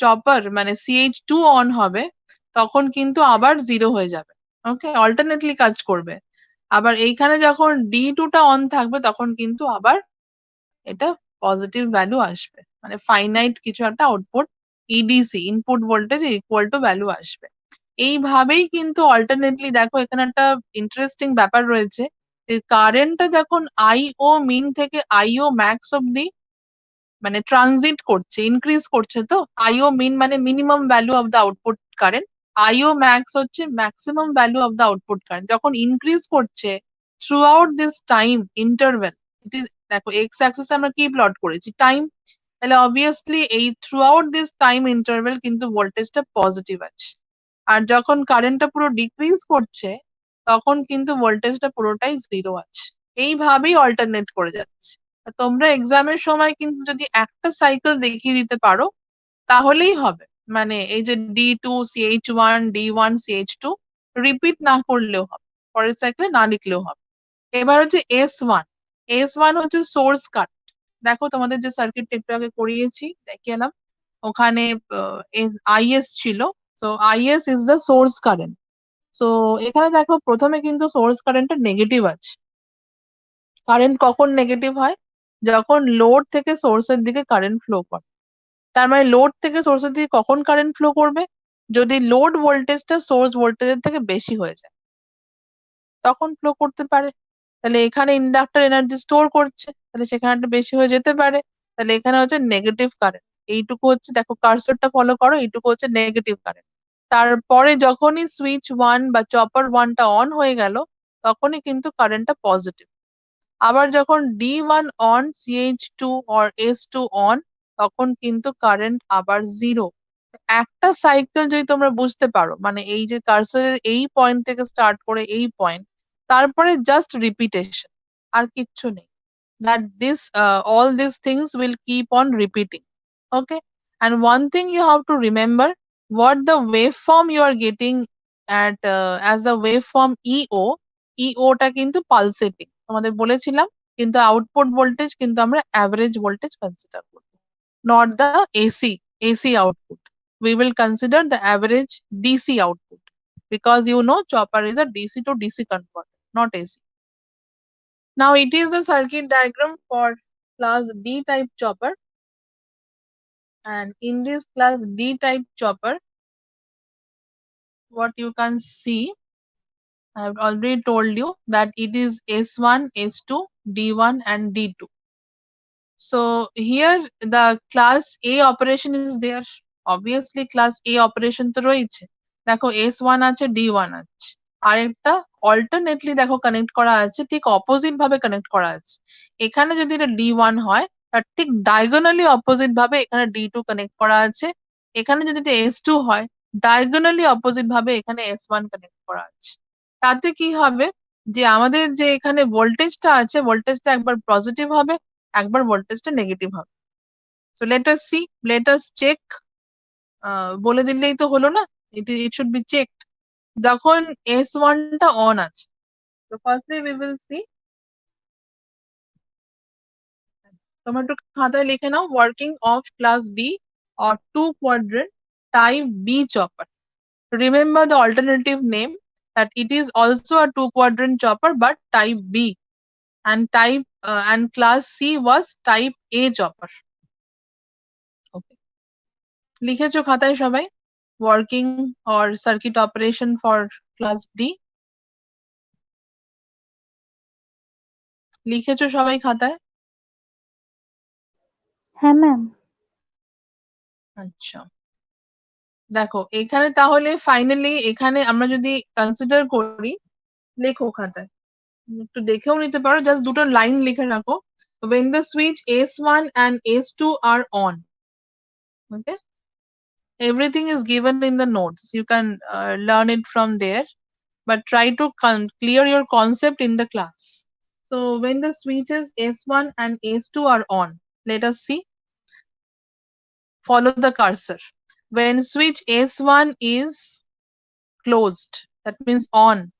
চপার মানে CH2 অন হবে তখন কিন্তু আবার 0 হয়ে যাবে। ওকে, অল্টারনেটলি কাজ করবে। আবার এইখানে যখন D2 টা অন থাকবে তখন কিন্তু আবার এটা পজিটিভ ভ্যালু আসবে, মানে ফাইনাইট কিছু একটা output EDC, input voltage equal to value আসবে। এইভাবেই কিন্তু অল্টারনেটলি, দেখো এখানে একটা ইন্টারেস্টিং ব্যাপার রয়েছে, যে কারেন্টটা যখন IO মিন থেকে IO ম্যাক্স অব্দি মানে ট্রানজিট করছে, ইনক্রিজ করছে, তো IO মিন মানে minimum value of the output current, IO max হচ্ছে maximum value of the output current. যখন ইনক্রিজ করছে throughout this time interval, it is দেখো x axis আমরা কি প্লট করেছি, টাইম, তাহলে অবভিয়াসলি এই থ্রুআউট দিস টাইম ইন্টারভেল কিন্তু ভোল্টেজটা পজিটিভ আছে। আর যখন কারেন্টটা পুরো ডিক্রিজ করছে তখন কিন্তু ভোল্টেজটা পুরোটাই জিরো আছে। এইভাবেই অল্টারনেট করে যাচ্ছে। তোমরা এক্সামের সময় কিন্তু যদি একটা সাইকেল দেখিয়ে দিতে পারো তাহলেই হবে, মানে এই যে D2 CH1 D1 CH2 repeat না করলেও হবে, পরের সাইকেলে না লিখলেও হবে। এবার হচ্ছে S1 হচ্ছে সোর্স কারেন্ট। দেখো তোমাদের যে সার্কিট একটু আগে করিয়েছি দেখিয়ে এলাম, ওখানে IS ছিল, so IS is the source current. So এখানে দেখো প্রথমে কিন্তু সোর্স কারেন্টটা নেগেটিভ আছে। কারেন্ট কখন নেগেটিভ হয়, যখন লোড থেকে সোর্সের দিকে কারেন্ট ফ্লো করে। তার মানে লোড থেকে সোর্সের দিকে কখন কারেন্ট ফ্লো করবে, যদি লোড ভোল্টেজটা সোর্স ভোল্টেজের থেকে বেশি হয়ে যায় তখন ফ্লো করতে পারে। তাহলে এখানে ইন্ডাক্টর এনার্জি স্টোর করছে, তাহলে সেখানে একটা বেশি হয়ে যেতে পারে, তাহলে এখানে হচ্ছে নেগেটিভ কারেন্ট। এইটুকু হচ্ছে, দেখো কার্সরটা ফলো করো, এইটুকু হচ্ছে নেগেটিভ কারেন্ট। তারপরে যখনই সুইচ 1 বা চপার 1টা অন হয়ে গেল তখনই কিন্তু কারেন্টটা পজিটিভ। আবার যখন D1 on, CH2 or S2 on, তখন কিন্তু কারেন্ট আবার জিরো। একটা সাইকেল যদি তোমরা বুঝতে পারো, মানে এই যে কার্সরের এই পয়েন্ট থেকে স্টার্ট করে এই পয়েন্ট, তারপরে জাস্ট রিপিটেশন, আর কিচ্ছু নেই। That this all these things will keep on repeating. Okay, and one thing you have to remember, what the waveform you are getting at as the waveform EO টা কিন্তু pulsating তোমাদের বলেছিলাম, কিন্তু output voltage কিন্তু আমরা average voltage consider করব, not the AC output. We will consider the average DC output, because you know chopper is a DC to DC converter, not AC. Now it is the circuit diagram for class D type chopper, and in this class D type chopper, what you can see, I have already told you that it is S1, S2, D1 and D2. So here the class A operation is there. Obviously class A operation তো রয়েছে, দেখো S1 আছে D1 আছে, আরেকটা alternately দেখো connect করা আছে, ঠিক অপোজিট ভাবে কানেক্ট করা আছে। এখানে যদি এটা D1 হয় তার ঠিক ডায়াগোনালি অপোজিট ভাবে এখানে D2 কানেক্ট করা আছে। এখানে যদি এটা S2 হয় ডায়াগোনালি অপোজিট ভাবে এখানে S1 কানেক্ট করা আছে। তাতে কি হবে, যে আমাদের যে এখানে ভোল্টেজটা আছে ভোল্টেজটা একবার পজিটিভ হবে, একবার ভোল্টেজটা নেগেটিভ হবে। So let us see, let us check. বলে দিলেই তো হলো না, ইট শুড বি চেকড। যখন S1 টা অন আছে, তো ফার্স্টলি উই উইল সি, তোমরা একটু খাতায় লিখে নাও, working of class D or two quadrant type B chopper. Remember the alternative name, that it is also a two quadrant chopper but type B, and class C was type A chopper. Okay, লিখেছো খাতায় সবাই working or circuit operation for class D? লিখেছো সবাই খাতায়? হ্যাঁ ma'am. আচ্ছা, দেখো এখানে তাহলে ফাইনালি এখানে আমরা যদি কনসিডার করি, লেখো খাতায়, একটু দেখেও নিতে পারো, জাস্ট দুটো লাইন লিখে রাখো। when the switch S1 and S2 are on, okay, everything is given in the notes, you can learn it from there, but try to clear your concept in the class. So when the switches S1 and S2 are on, let us see, follow the cursor. When switch S1 is closed, that means on,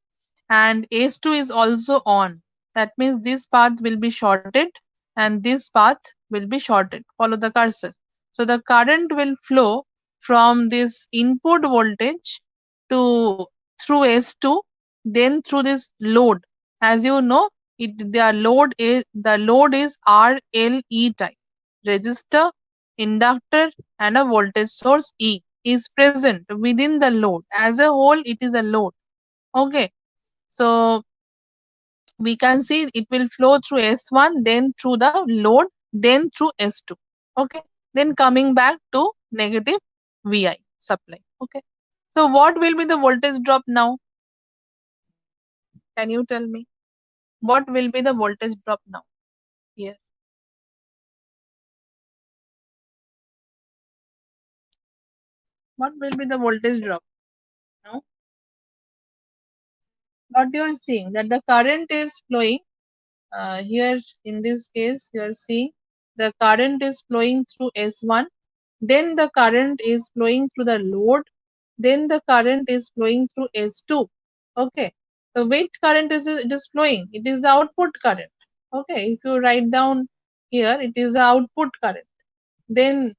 and S2 is also on, that means this path will be shorted and this path will be shorted. Follow the cursor. So the current will flow from this input voltage to through S2, then through this load. As you know, the load is RLE type. Resistor, inductor and a voltage source E is present within the load. As a whole, it is a load. Okay, so we can see it will flow through S1, then through the load, then through S2. Okay, then coming back to negative VI supply. Okay, so what will be the voltage drop now? Can you tell me? what will be the voltage drop now here? What will be the voltage drop now? What you are seeing that the current is flowing here. In this case you are seeing the current is flowing through S1, then the current is flowing through the load, then the current is flowing through S2. Okay, so which current is it is flowing? It is the output current. Okay, if you write down here, it is the output current. Then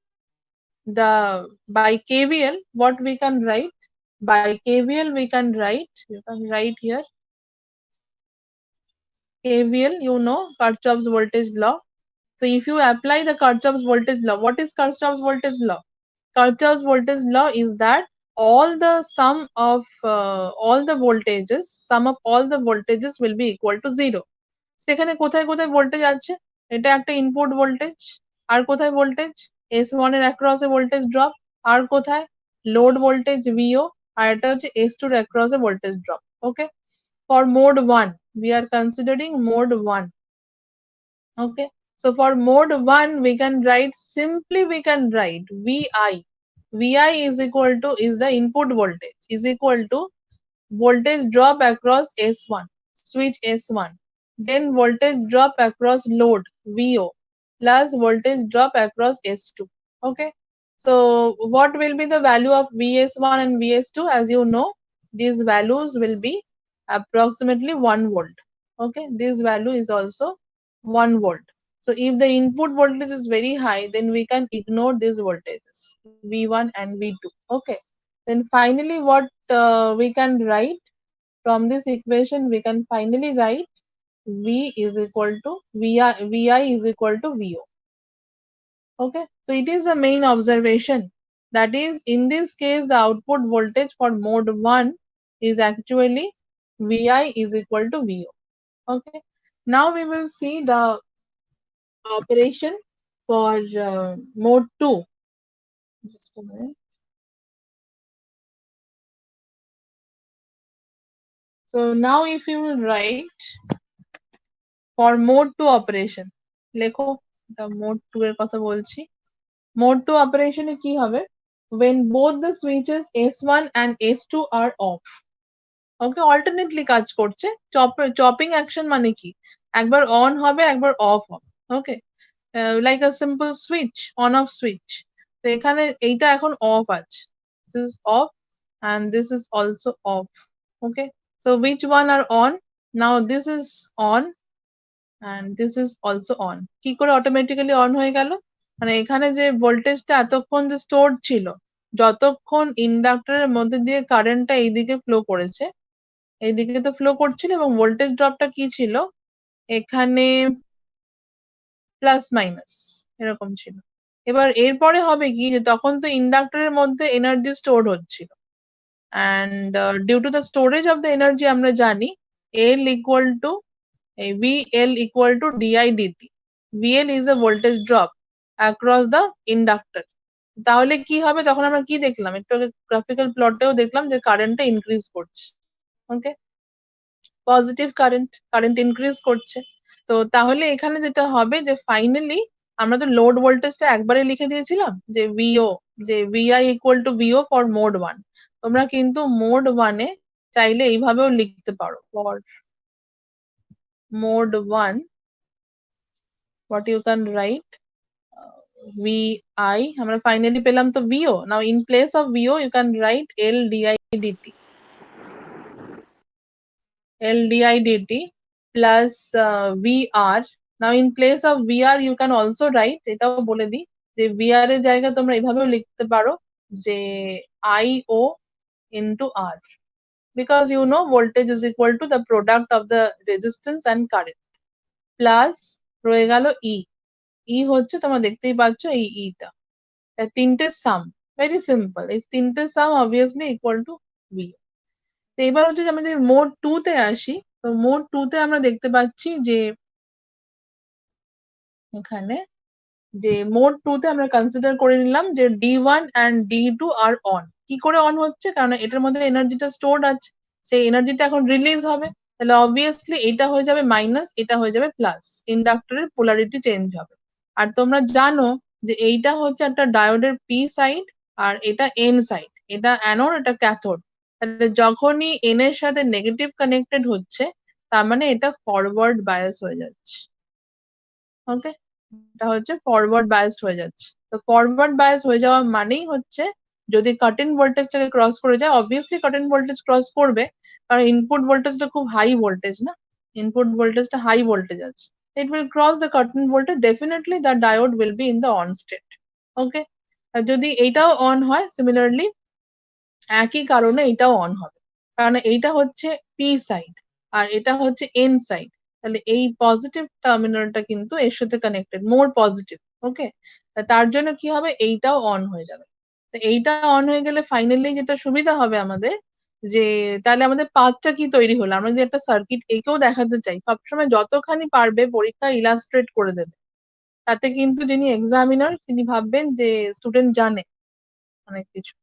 the by KVL, what we can write? By KVL we can write, you can write here KVL, you know, Kirchhoff's voltage law. So if you apply the Kirchhoff's voltage law, what is Kirchhoff's voltage law? Kirchhoff's voltage law is that all the sum of all the voltages, sum of all the voltages will be equal to 0. সেখানে কোথায় কোথায় voltage আছে? এটা একটা input voltage, আর কোথায় voltage? S1 এর across এ voltage drop, আর কোথায় load voltage VO, আর এটা হচ্ছে S2 এর across A voltage drop. Okay, for mode 1 we are considering mode 1. Okay, so for mode 1 we can write simply, we can write vi is equal to, is the input voltage, is equal to voltage drop across S1, switch S1, then voltage drop across load VO plus voltage drop across S2. Okay, so what will be the value of VS1 and VS2? As you know, these values will be approximately 1 volt. Okay, this value is also 1 volt. So if the input voltage is very high, then we can ignore these voltages V1 and V2. Okay, then finally what we can write from this equation, we can finally write V is equal to Vi is equal to VO. Okay, so it is the main observation, that is in this case the output voltage for mode 1 is actually Vi is equal to VO. Okay, now we will see the operation for mode 2. Just a minute. So now if you will write for mode 2 operation, লেখো এটা mode 2 এর কথা বলছি। mode 2 operation এ কি হবে? When both the switches S1 and S2 are off. Okay, alternately কাজ করছে। chopping action মানে কি? একবার on হবে, একবার off হবে। Okay, like a simple switch, on off switch. তো এখানে এইটা এখন off আছে, this is off and this is also off. Okay, so which one are on? Now this is on and this is also on. কি করে automatically on হয়ে গেল? মানে এখানে যে ভোল্টেজটা এতক্ষণ যে স্টোর ছিল, যতক্ষণ ইন্ডাক্টরের মধ্যে দিয়ে কারেন্টটা এইদিকে ফ্লো করেছে, এইদিকে তো ফ্লো করছিল এবং ভোল্টেজ ড্রপটা কি ছিল এখানে প্লাস মাইনাস এরকম ছিল। এবার এরপরে হবে কি, যে তখন তো ইন্ডাক্টরের মধ্যে এনার্জি স্টোর হচ্ছিল, and due to the storage of the energy আমরা জানি L equal to VL equal to di dt. VL is a voltage drop across the inductor. তাহলে কি হবে, তখন আমরা কি দেখলাম, একটু আগে গ্রাফিক্যাল প্লটেও দেখলাম যে কারেন্টটা ইনক্রিজ করছে। ওকে, পজিটিভ কারেন্ট ইনক্রিজ করছে। তো তাহলে এখানে যেটা হবে যে ফাইনালি আমরা তো লোড ভোল্টেজটা একবারে লিখে দিয়েছিলাম যে VO, যে VI equal to VO for mode 1. তোমরা কিন্তু mode 1 এ চাইলে এইভাবেও লিখতে পারো, for mode 1 what you can write VI, আমরা ফাইনালি পেলাম তো VO. Now in place of VO you can write L di dt, L di dt plus VR. Now in place of VR you can also write, এটাও বলে দিই যে VR এর জায়গায় তোমরা এইভাবেও লিখতে পারো যে IO into R, because you know voltage is equal to the product of the resistance and current, plus রয়ে গেল E হচ্ছে তোমরা দেখতেই পাচ্ছ এই টা, তিনটে সাম, ভেরি সিম্পল, এই তিনটে সাম অবভিয়াসলি ইকুয়াল টু ভি। তো এবার হচ্ছে যে আমাদের মোড 2 তে আসি। তো মোড 2 তে আমরা দেখতে পাচ্ছি যে এখানে যে মোড 2 তে আমরা কনসিডার করে নিলাম যে D1 and D2 R on. কি করে অন হচ্ছে? কারণ এটার মধ্যে এনার্জিটা স্টোরড আছে, সেই এনার্জিটা এখন রিলিজ হবে, তাহলে অবভিয়াসলি এটা হয়ে যাবে মাইনাস, এটা হয়ে যাবে প্লাস, ইন্ডাক্টরের পোলারিটি চেঞ্জ হবে। আর তোমরা জানো যে এইটা হচ্ছে একটা ডায়োডের পি সাইড আর এটা এন সাইড, এটা অ্যানোড এটা ক্যাথোড। তাহলে যখনই এন এর সাথে নেগেটিভ কানেক্টেড হচ্ছে তার মানে এটা ফরওয়ার্ড বায়াস হয়ে যাচ্ছে। ওকে, এটা হচ্ছে ফরওয়ার্ড বায়াসড হয়ে যাচ্ছে। তো ফরওয়ার্ড বায়াস হয়ে যাওয়া মানেই হচ্ছে যদি কাট ইন ভোল্টেজটাকে ক্রস করে যায়, obviously cut in voltage cross করবে, কারণ ইনপুট ভোল্টেজটা খুব হাই ভোল্টেজ না, ইনপুট ভোল্টেজটা হাই ভোল্টেজ আছে। It will cross the cut in voltage, definitely the diode will be in the on state. Okay, আর যদি এইটাও অন হয় সিমিলারলি একই কারণে এইটাও অন হবে, কারণ এইটা হচ্ছে পি সাইড আর এটা হচ্ছে এন সাইড। তাহলে এই পজিটিভ টার্মিনালটা কিন্তু এর সাথে কানেক্টেড, মোর পজিটিভ। ওকে, তার জন্য কি হবে, এইটাও অন হয়ে যাবে। তো এইটা অন হয়ে গেলে ফাইনালি যেটা সুবিধা হবে আমাদের, যে তাহলে আমাদের পাথটা কি তৈরি হলো। আমরা যদি একটা সার্কিট এঁকেও দেখাতে চাই, সবসময় যতখানি পারবে পরীক্ষা ইলাস্ট্রেট করে দেবে, তাতে কিন্তু যিনি এক্সামিনার তিনি ভাববেন যে স্টুডেন্ট জানে অনেক কিছু।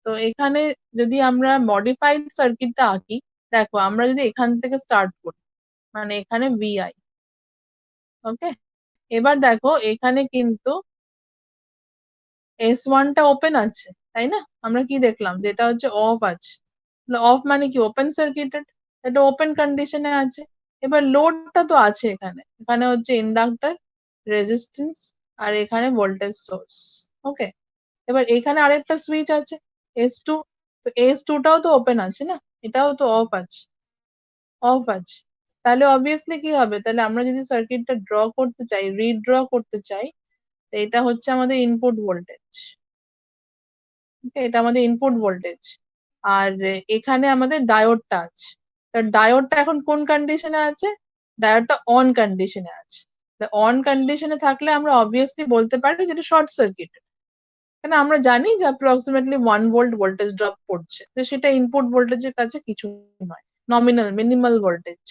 তো এখানে যদি আমরা মডিফাইড সার্কিটটা আঁকি, দেখো আমরা যদি এখান থেকে স্টার্ট করি, মানে এখানে ভিআই। ওকে, এবার দেখো এখানে কিন্তু S1টা ওপেন আছে, তাই না? আমরা কি দেখলাম, যেটা হচ্ছে অফ আছে। অফ মানে কি, ওপেন সার্কিটেড, এটা ওপেন কন্ডিশনে আছে। এবার লোডটা তো আছে এখানে, এখানে হচ্ছে ইন্ডাক্টর, রেজিস্ট্যান্স আর এখানে ভোল্টেজ সোর্স। ওকে, এবার এখানে আরেকটা সুইচ আছে S2, তো S2টাও তো ওপেন আছে না, এটাও তো অফ আছে, অফ আছে। তাহলে অবভিয়াসলি কি হবে, তাহলে আমরা যদি সার্কিটটা ড্র করতে চাই, রিড্র করতে চাই, তো এটা হচ্ছে আমাদের ইনপুট ভোল্টেজ। এটা আমাদের ইনপুট ভোল্টেজ। আর এখানে আমাদের ডায়োডটা আছে, তো ডায়োডটা এখন কোন কন্ডিশনে আছে, ডায়োডটা অন কন্ডিশনে আছে। অন কন্ডিশনে থাকলে আমরা অবভিয়াসলি বলতে পারি যেটা শর্ট সার্কিট, কেন আমরা জানি যে অ্যাপ্রক্সিমেটলি 1 ভোল্ট ভোল্টেজ ড্রপ পড়ছে, তো সেটা ইনপুট ভোল্টেজের কাছে কিছু নয়, নমিনাল মিনিমাল ভোল্টেজ।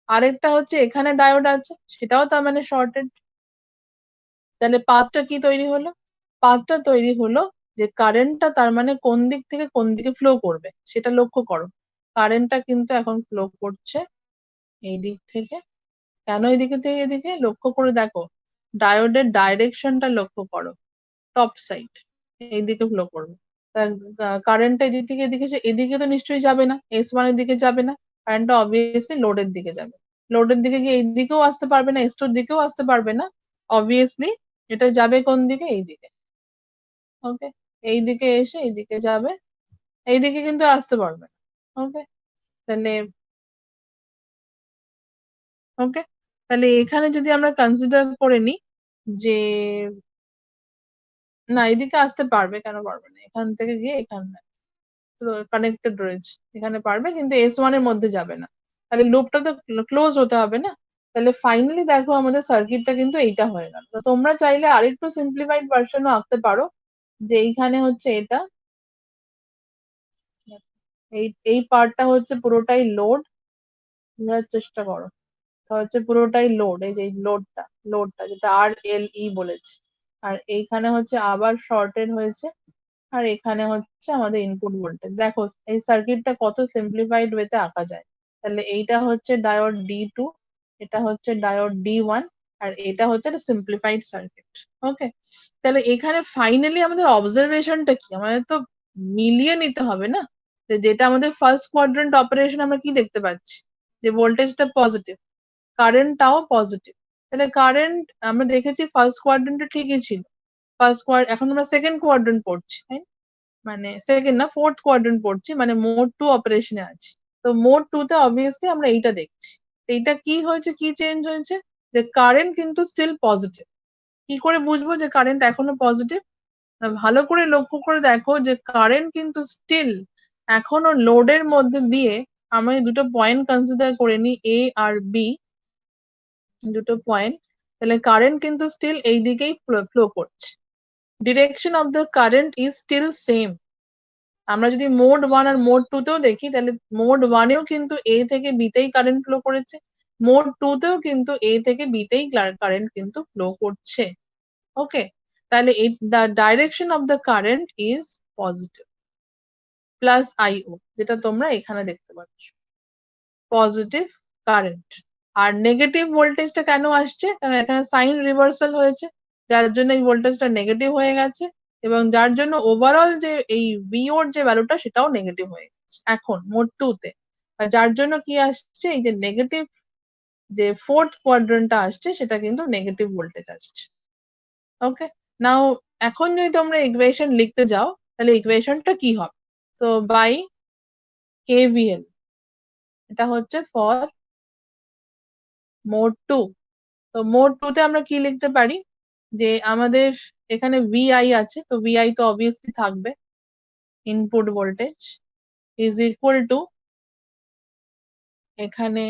আরেকটা হচ্ছে এখানে ডায়োড আছে, সেটাও তার মানে শর্টেড। তাহলে পাথটা কি তৈরি হলো, পাথটা তৈরি হলো যে কারেন্টটা তার মানে কোন দিক থেকে কোন দিকে ফ্লো করবে সেটা লক্ষ্য করো। কারেন্টটা কিন্তু এখন ফ্লো করছে এই দিক থেকে, কেন এদিকে থেকে এদিকে লক্ষ্য করে দেখো, ডায়োডের ডাইরেকশনটা লক্ষ্য করো, টপ সাইড এইদিকে ফ্লো করবে। কারেন্টটা এদিক থেকে এদিকে, এদিকে তো নিশ্চয়ই যাবে না, S1 এর দিকে যাবে না, কারেন্টটা অবভিয়াসলি লোডের দিকে যাবে। লোডের দিকে গিয়ে এইদিকেও আসতে পারবে না, S2 এর দিকেও আসতে পারবে না, অবভিয়াসলি এটা যাবে কোন দিকে, এইদিকে। ওকে, এইদিকে এসে এইদিকে যাবে, এইদিকে কিন্তু আর আসতে পারবে না। ওকে, তাহলে ওকে, তাহলে এখানে যদি আমরা কনসিডার করে নিই যে না এদিকে আসতে পারবে, কেন পারবে না, এখান থেকে গিয়ে এখানে কানেক্টেড রয়েছে, এখানে পারবে কিন্তু S1 এর মধ্যে যাবে না, তাহলে লুপটা তো ক্লোজ হতে হবে না। তাহলে ফাইনালি দেখো আমাদের সার্কিটটা কিন্তু এইটা হয়ে গেল। তো তোমরা চাইলে আরেকটু সিম্পলিফাইড ভার্সনও আঁকতে পারো, যে এইখানে হচ্ছে এটা, এই পার্টটা হচ্ছে পুরোটাই লোড, বোঝার চেষ্টা করো, এটা হচ্ছে পুরোটাই লোড, এই যে লোডটা যেটা RLE বলেছে, আর এইখানে হচ্ছে আবার শর্টেড হয়েছে, আর এখানে হচ্ছে আমাদের ইনপুট ভোল্টেজ। দেখো এই সার্কিটটা কত সিম্পলিফাইড ওয়েতে আঁকা যায়। তাহলে এইটা হচ্ছে ডায়োড D2, এটা হচ্ছে ডায়োড D1, আর এটা হচ্ছে একটা সিম্পলিফাইড সার্কিট। ওকে, তাহলে এখানে ফাইনালি আমাদের অবজারভেশনটা কি, আমাদের তো মিলিয়ে নিতে হবে না, যেটা আমাদের ফার্স্ট কোয়াড্রেন্ট অপারেশন আমরা কি দেখতে পাচ্ছি, যে ভোল্টেজটা পজিটিভ, কারেন্টটাও পজিটিভ। তাহলে কারেন্ট আমরা দেখেছি ফার্স্ট কোয়াড্রেন্টে ঠিকই ছিল, এখন আমরা সেকেন্ড কোয়াড্রেন্ট পড়ছি, তাই না? মানে সেকেন্ড না, ফোর্থ কোয়াড্রেন্ট পড়ছি, মানে মোড 2 অপারেশনে আছে। তো মোড 2 তে অবভিয়াসলি আমরা এইটা দেখছি। এইটা কি হয়েছে, কি চেঞ্জ হয়েছে, যে কারেন্ট কিন্তু স্টিল পজিটিভ। কি করে বুঝবো যে কারেন্ট এখনো পজিটিভ, ভালো করে লক্ষ্য করে দেখো যে কারেন্ট কিন্তু স্টিল এখনো লোডের মধ্যে দিয়ে, আমি দুটো পয়েন্ট কনসিডার করে নিই A আর B, দুটো পয়েন্ট, তাহলে কারেন্ট কিন্তু স্টিল এই দিকেই ফ্লো করছে, direction of the current is still same. আমরা যদি মোড 1 আর মোড 2 তেও দেখি, তাহলে মোড 1 এও কিন্তু A থেকে B তেই কারেন্ট ফ্লো করেছে, মোড 2 তেও কিন্তু A থেকে B তেই কারেন্ট কিন্তু ফ্লো করছে। ওকে, তাহলে the direction of the current is positive, plus IO, যেটা তোমরা এখানে দেখতে পাচ্ছ, পজিটিভ কারেন্ট। আর নেগেটিভ ভোল্টেজটা কেন আসছে? কারণ এখানে সাইন রিভার্সাল হয়েছে, যার জন্য এই ভোল্টেজটা নেগেটিভ হয়ে গেছে এবং যার জন্য ওভারঅল যে এই VO এর যে ভ্যালুটা সেটাও নেগেটিভ হয়ে গেছে এখন মোড 2 তে। আর যার জন্য কি আসছে, এই যে নেগেটিভ যে ফোর্থ কোয়াড্রেন্টটা আসছে সেটা কিন্তু নেগেটিভ ভোল্টেজ আসছে। ওকে, নাও এখন যদি তোমরা ইকুয়েশন লিখতে যাও তাহলে ইকুয়েশনটা কি হবে? সো বাই KVL, এটা হচ্ছে ফর মোড 2। তো মোড 2 তে আমরা কি লিখতে পারি, যে আমাদের এখানে VI আছে, তো VI তো অবভিয়াসলি থাকবে, input voltage is equal to, এখানে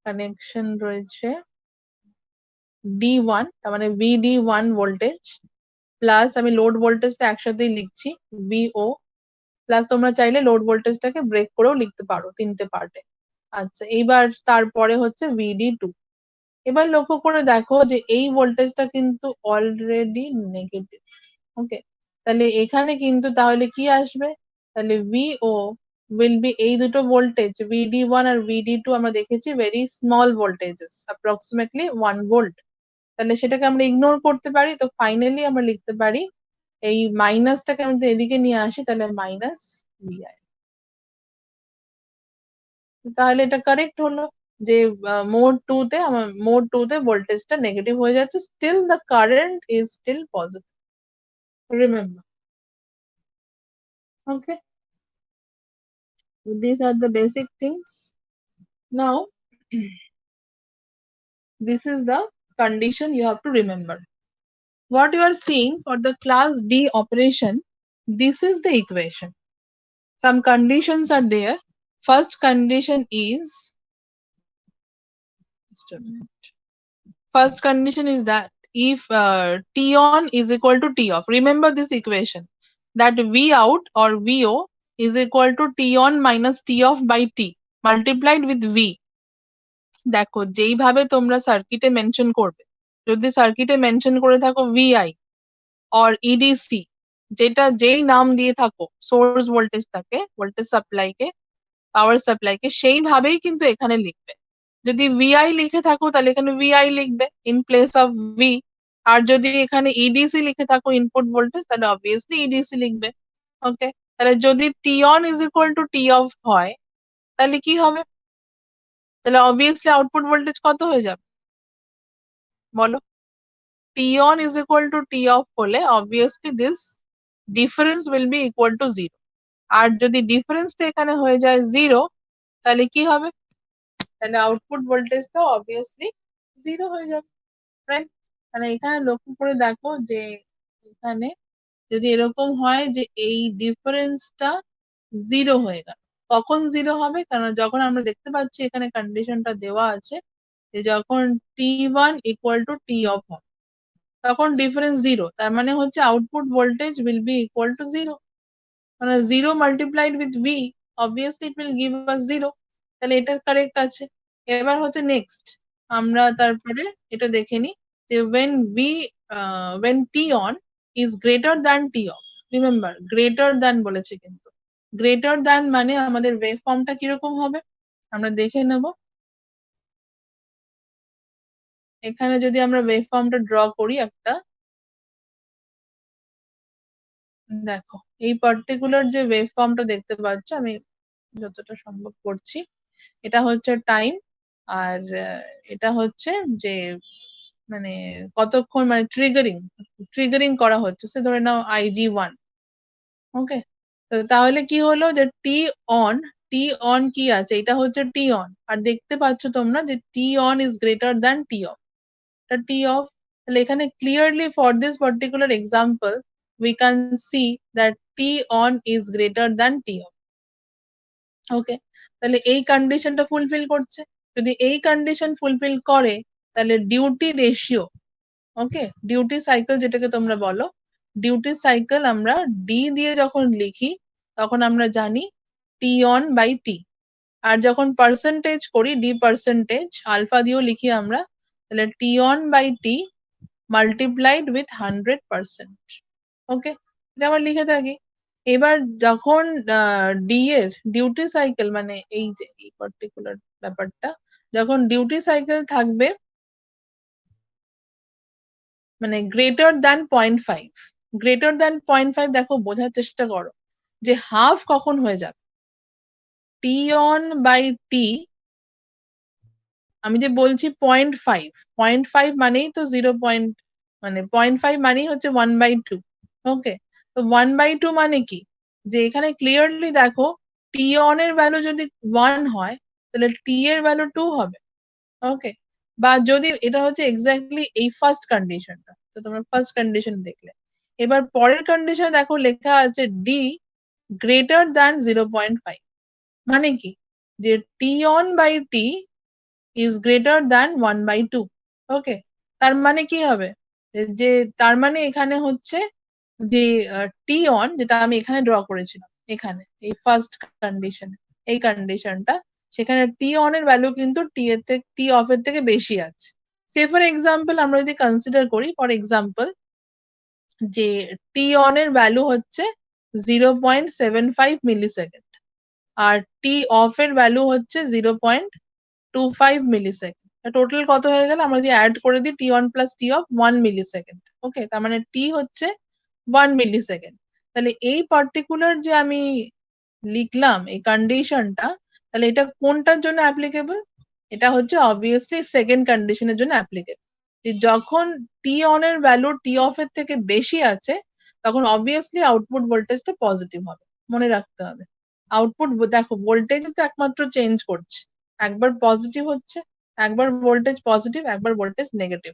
কানেকশন রয়েছে D1, তার মানে VD1 ভোল্টেজ প্লাস আমি লোড ভোল্টেজটা একসাথেই লিখছি VO, প্লাস তোমরা চাইলে লোড ভোল্টেজটাকে ব্রেক করেও লিখতে পারো তিনটে পার্টে। আচ্ছা, এইবার তারপরে হচ্ছে VD2। এবার লক্ষ্য করে দেখো যে এই ভোল্টেজটা কিন্তু অলরেডি নেগেটিভ। ওকে, তাহলে এখানে কিন্তু তাহলে কি আসবে, তাহলে VO will be এই দুটো ভোল্টেজ VD1 আর VD2 আমরা দেখেছি very small voltages, approximately 1 volt. তাহলে সেটাকে আমরা ইগনোর করতে পারি, তো ফাইনালি আমরা লিখতে পারি এই মাইনাসটাকে আমি যদি এদিকে নিয়ে আসি তাহলে মাইনাস VI। তাহলে এটা কারেক্ট হলো যে মোড 2 তে আমার মোড 2 তে ভোল্টেজটা নেগেটিভ হয়ে যাচ্ছে, still the current is still positive, remember. Okay, these are the basic things. Now this is the condition you have to remember. What you are seeing for the class D operation, this is the equation. Some conditions are there. First condition is, just a minute. First condition is that if T on is equal to T off, remember this equation, that V out or VO is equal to T on minus T off by T multiplied with V. দেখো যেইভাবে তোমরা সার্কিটে mention করবে, যদি সার্কিটে mention করে থাকো VI or EDC, যেটা যেই নাম দিয়ে থাকো সোর্স ভোল্টেজটাকে, ভোল্টেজ সাপ্লাইকে, পাওয়ার সাপ্লাইকে, সেইভাবেই কিন্তু এখানে লিখবে। যদি VI লিখে থাকো তাহলে এখানে VI লিখবে ইন প্লেস অফ V, আর যদি এখানে EDC লিখে থাকো ইনপুট ভোল্টেজ তাহলে অবভিয়াসলি EDC লিখবে। ওকে, তাহলে যদি T on is equal to T off হয় তাহলে কি হবে, তাহলে অবভিয়াসলি আউটপুট ভোল্টেজ কত হয়ে যাবে বলো? T on is equal to T off হলে obviously this difference will be equal to 0, আর যদি ডিফারেন্সটা এখানে হয়ে যায় 0 তাহলে কি হবে, তাহলে আউটপুট ভোল্টেজটা obviously 0 হয়ে যাবে, রাইট? মানে এখানে লক্ষ্য করে দেখো যে এখানে যদি এরকম হয় যে এই ডিফারেন্সটা 0 হয়ে গেল, কখন 0 হবে, কারণ যখন আমরা দেখতে পাচ্ছি এখানে কন্ডিশনটা দেওয়া আছে যে যখন T1 equal to T off হবে তখন ডিফারেন্স 0, তার মানে হচ্ছে output voltage will be equal to 0, মানে 0 multiplied with V, obviously it will give us 0, তাহলে এটা কারেক্ট আছে। এবার হচ্ছে নেক্সট আমরা তারপরে এটা দেখে নিই যে when T on is greater than T off, remember greater than বলেছে, কিন্তু গ্রেটার দ্যান মানে আমাদের ওয়েভ ফর্মটা কিরকম হবে আমরা দেখে নেব। এখানে যদি আমরা ওয়েভ ফর্মটা ড্র করি একটা, দেখো এই পার্টিকুলার যে ওয়েভ ফর্মটা দেখতে পাচ্ছ আমি যতটা সম্ভব করছি, এটা হচ্ছে টাইম, আর এটা হচ্ছে যে মানে কতক্ষণ মানে ট্রিগারিং করা হচ্ছে, সে ধরে নাও IG1। ওকে, তাহলে কি হলো যে টি অন কি আছে, এটা হচ্ছে টি অন, আর দেখতে পাচ্ছ তোমরা যে T on is greater than T off, T off. তাহলে এখানে clearly for this particular example we can see that T on is greater than T off. ওকে, তাহলে এই কন্ডিশনটা ফুলফিল করছে, যদি এই কন্ডিশন ফুলফিল করে তাহলে ডিউটি রেশিও, ওকে ডিউটি সাইকেল যেটাকে তোমরা বলো, ডিউটি সাইকেল আমরা ডি দিয়ে যখন লিখি তখন আমরা জানি টি অন বাই টি, আর যখন পার্সেন্টেজ করি ডি পার্সেন্টেজ আলফা দিয়েও লিখি আমরা, তাহলে T on by T multiplied with 100%। Okay, এটা আমরা লিখে থাকি। এবার যখন ডি এর ডিউটি সাইকেল মানে এই যে এই পার্টিকুলার ব্যাপারটা, যখন ডিউটি সাইকেল থাকবে মানে গ্রেটার দ্যান 0.5, গ্রেটার দ্যান 0.5 দেখো বোঝার চেষ্টা করো যে হাফ কখন হয়ে যাবে। টি অন বাই টি, আমি যে বলছি 0.5 মানেই তো 0. মানে 0.5 মানেই হচ্ছে 1/2। ওকে, তো 1/2 মানে কি, যে এখানে ক্লিয়ারলি দেখো টি অন এর ভ্যালু যদি 1 হয় তাহলে টি এর ভ্যালু 2 হবে। ওকে, বা যদি এটা হচ্ছে এক্স্যাক্টলি এই ফার্স্ট কন্ডিশনটা, তো তোমরা ফার্স্ট কন্ডিশন দেখলে। এবার পরের কন্ডিশন দেখো লেখা আছে ডি গ্রেটার দ্যান 0.5, মানে কি, যে T on by T is greater than 1/2। Okay, তার মানে কি হবে, যে তার মানে এখানে হচ্ছে যে টি অন, যেটা আমি এখানে ড্র করেছিলাম এখানে এই ফার্স্ট কন্ডিশনে, এই কন্ডিশনটা, সেখানে টি অন এর ভ্যালু কিন্তু টি এর থেকে, টি অফ এর থেকে বেশি আছে। সে ফর এক্সাম্পল আমরা যদি কনসিডার করি, ফর এক্সাম্পল যে টি অন এর ভ্যালু হচ্ছে 0.75 মিলিসেকেন্ড আর টি অফ এর ভ্যালু হচ্ছে 0.25 মিলিসেকেন্ড। টোটাল কত হয়ে গেল, আমরা যদি অ্যাড করে দিই T on plus T off 1 millisecond. Okay, তার মানে টি হচ্ছে 1 মিলিসেকেন্ড। তাহলে এই পার্টিকুলার যে আমি লিখলাম এই কন্ডিশনটা, তাহলে এটা কোনটার জন্য অ্যাপ্লিকেবল, এটা হচ্ছে অবভিয়াসলি সেকেন্ড কন্ডিশনের জন্য অ্যাপ্লিকেবল। যখন টি অন এর ভ্যালু টি অফ এর থেকে বেশি আছে তখন অবভিয়াসলি আউটপুট ভোল্টেজটা পজিটিভ হবে, মনে রাখতে হবে। আউটপুট দেখো ভোল্টেজ তো একমাত্র চেঞ্জ করছে, একবার পজিটিভ হচ্ছে, একবার ভোল্টেজ পজিটিভ, একবার ভোল্টেজ নেগেটিভ।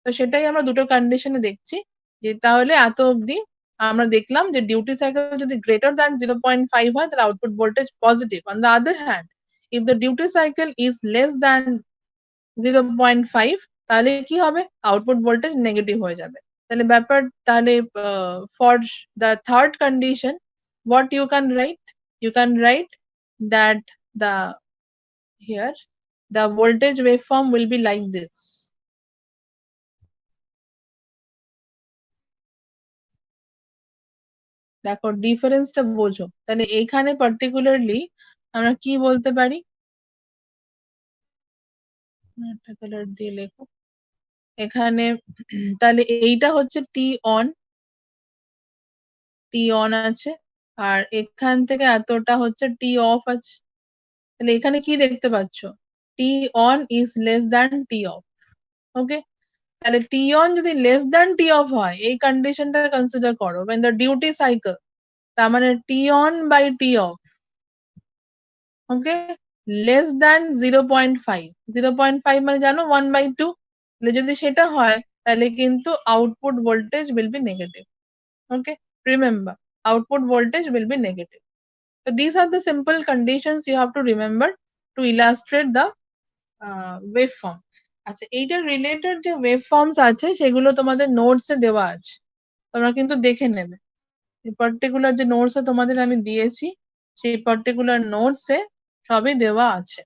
তো সেটাই আমরা দুটো কন্ডিশনে দেখছি। যে তাহলে এত অবধি আমরা দেখলাম যে ডিউটি সাইকেল যদি গ্রেটার দ্যান 0.5 হয় তাহলে output voltage positive. On the other hand, if the duty cycle is less than 0.5 তাহলে কি হবে, আউটপুট ভোল্টেজ নেগেটিভ হয়ে যাবে। তাহলে ব্যাপার, তাহলে for the third condition what you can write, you can write that the here the voltage waveform will be like this. দেখো ডিফারেন্সটা বোঝো, তাহলে এখানে পার্টিকুলারলি আমরা কি বলতে পারি, একটা কালার দিয়ে লেখো এখানে। তাহলে এইটা হচ্ছে টি অন, টি অন আছে, আর এখান থেকে এতটা হচ্ছে টি অফ আছে। তাহলে এখানে কি দেখতে পাচ্ছ, T on is less than T off. Okay, তাহলে টি অন যদি লেস দ্যান টি অফ হয়, এই কন্ডিশনটা কনসিডার করো when the duty cycle, তার মানে T on by T off, okay, less than 0.5, 0.5 মানে জানো 1/2। তাহলে যদি সেটা হয় তাহলে কিন্তু output voltage will be negative. Okay, remember output voltage will be negative. So these are the simple conditions you have to remember to illustrate the waveform. আচ্ছা, এইটার রিলেটেড যে ওয়েভফর্মস আছে সেগুলো তোমাদের নোটস এ দেওয়া আছে, তোমরা কিন্তু দেখে নেবে। এই পার্টিকুলার যে নোটস তোমাদের আমি দিয়েছি সেই পার্টিকুলার নোটস এ সবই দেওয়া আছে।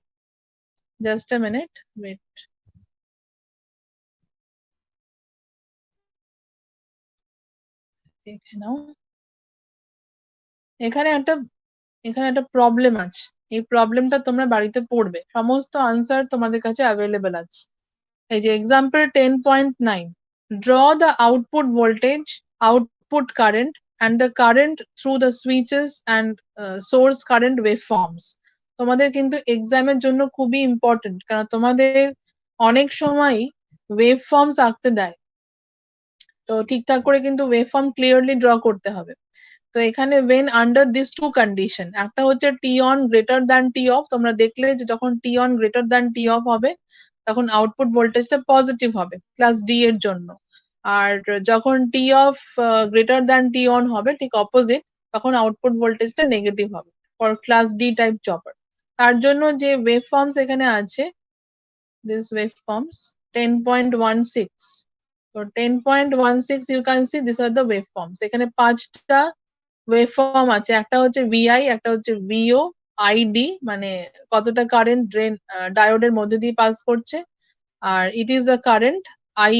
জাস্ট আ মিনিট, ওয়েট, দেখে নাও। এখানে একটা প্রবলেম আছে, এই প্রবলেমটা তোমরা বাড়িতে পড়বে, সমস্ত আনসার তোমাদের কাছে অ্যাভেলেবেল আছে। এই যে example 10.9, draw the output voltage, output current and the current through the switches and source current waveforms. তোমাদের কিন্তু এক্সামের জন্য খুবই ইম্পর্টেন্ট, কারণ তোমাদের অনেক সময় ওয়েভফর্মস আঁকতে দেয়, তো ঠিকঠাক করে কিন্তু ওয়েভফর্ম ক্লিয়ারলি ড্র করতে হবে। তো এখানে when under these two condition, একটা হচ্ছে T on greater than T off, তোমরা দেখলে যে যখন T on greater than T off হবে তখন আউটপুট ভোল্টেজটা পজিটিভ হবে ক্লাস ডি এর জন্য, আর যখন T off greater than T on হবে ঠিক অপোজিট, তখন আউটপুট ভোল্টেজটা নেগেটিভ হবে for class D type chopper. তার জন্য যে ওয়েভফর্মস এখানে আছে, দিস ওয়েভফর্মস 10.16, তো 10.16 you can see these are the waveforms. এখানে 5টা ওয়েভফর্ম আছে, একটা হচ্ছে ভিআই, একটা হচ্ছে ভিও, আইডি মানে কতটা কারেন্ট ড্রেন ডায়োডের মধ্যে দিয়ে পাস করছে, আর it is a current I,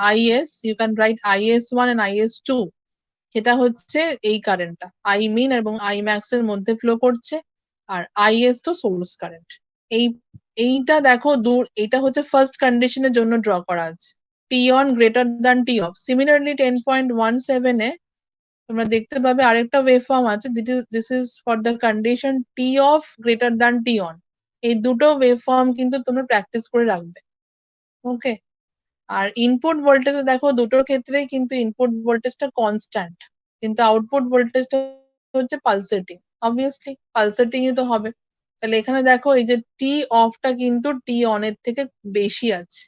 IS, you can write IS1 and IS2, সেটা হচ্ছে এই কারেন্টটা আই মিন এবং আই ম্যাক্স এর মধ্যে ফ্লো করছে, আর আইএস তো সোর্স কারেন্ট। এইটা দেখো এটা হচ্ছে ফার্স্ট কন্ডিশনের জন্য ড্র করা আছে, t on greater than T off. Similarly 10.17 এ তোমরা দেখতে পাবে আরেকটা ওয়েভ ফর্ম আছে, this is for the condition t off greater than T on. এই দুটো ওয়েভ ফর্ম কিন্তু তোমরা প্র্যাকটিস করে রাখবে। ওকে, আর ইনপুট ভোল্টেজ দেখো দুটোর ক্ষেত্রেই কিন্তু ইনপুট ভোল্টেজটা কনস্ট্যান্ট, কিন্তু আউটপুট ভোল্টেজটা হচ্ছে পালসেটিং। অবভিয়াসলি পালসেটিংই তো হবে। তাহলে এখানে দেখো এই যে টি অফটা কিন্তু টি অন এর থেকে বেশি আছে,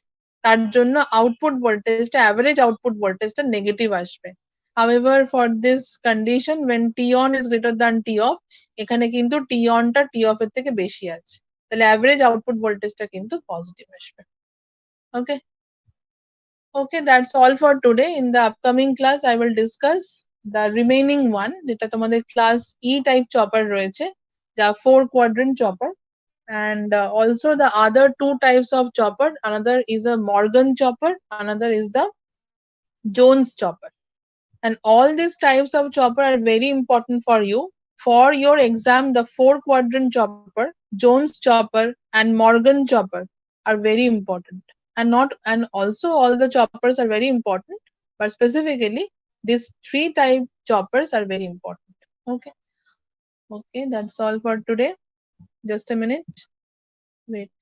তার জন্য আউটপুট ভোল্টেজটা অ্যাভারেজ আউটপুট ভোল্টেজটা নেগেটিভ আসবে। However, for this condition when T on is greater than T off, এখানে কিন্তু T on টা T off এর থেকে বেশি আছে, তাহলে অ্যাভারেজ আউটপুট ভোল্টেজটা কিন্তু পজিটিভ আসবে। ওকে, okay, that's all for today. In the upcoming class I will discuss the remaining one, যেটা তোমাদের class E type chopper রয়েছে, the 4 quadrant chopper, and also the other 2 types of chopper. Another is a Morgan chopper, another is the Jones chopper. And all these types of chopper are very important for you. For your exam, the 4 quadrant chopper, Jones chopper, and Morgan chopper are very important. And also all the choppers are very important, but specifically these 3 type choppers are very important. Okay. Okay, that's all for today. Just a minute. Wait.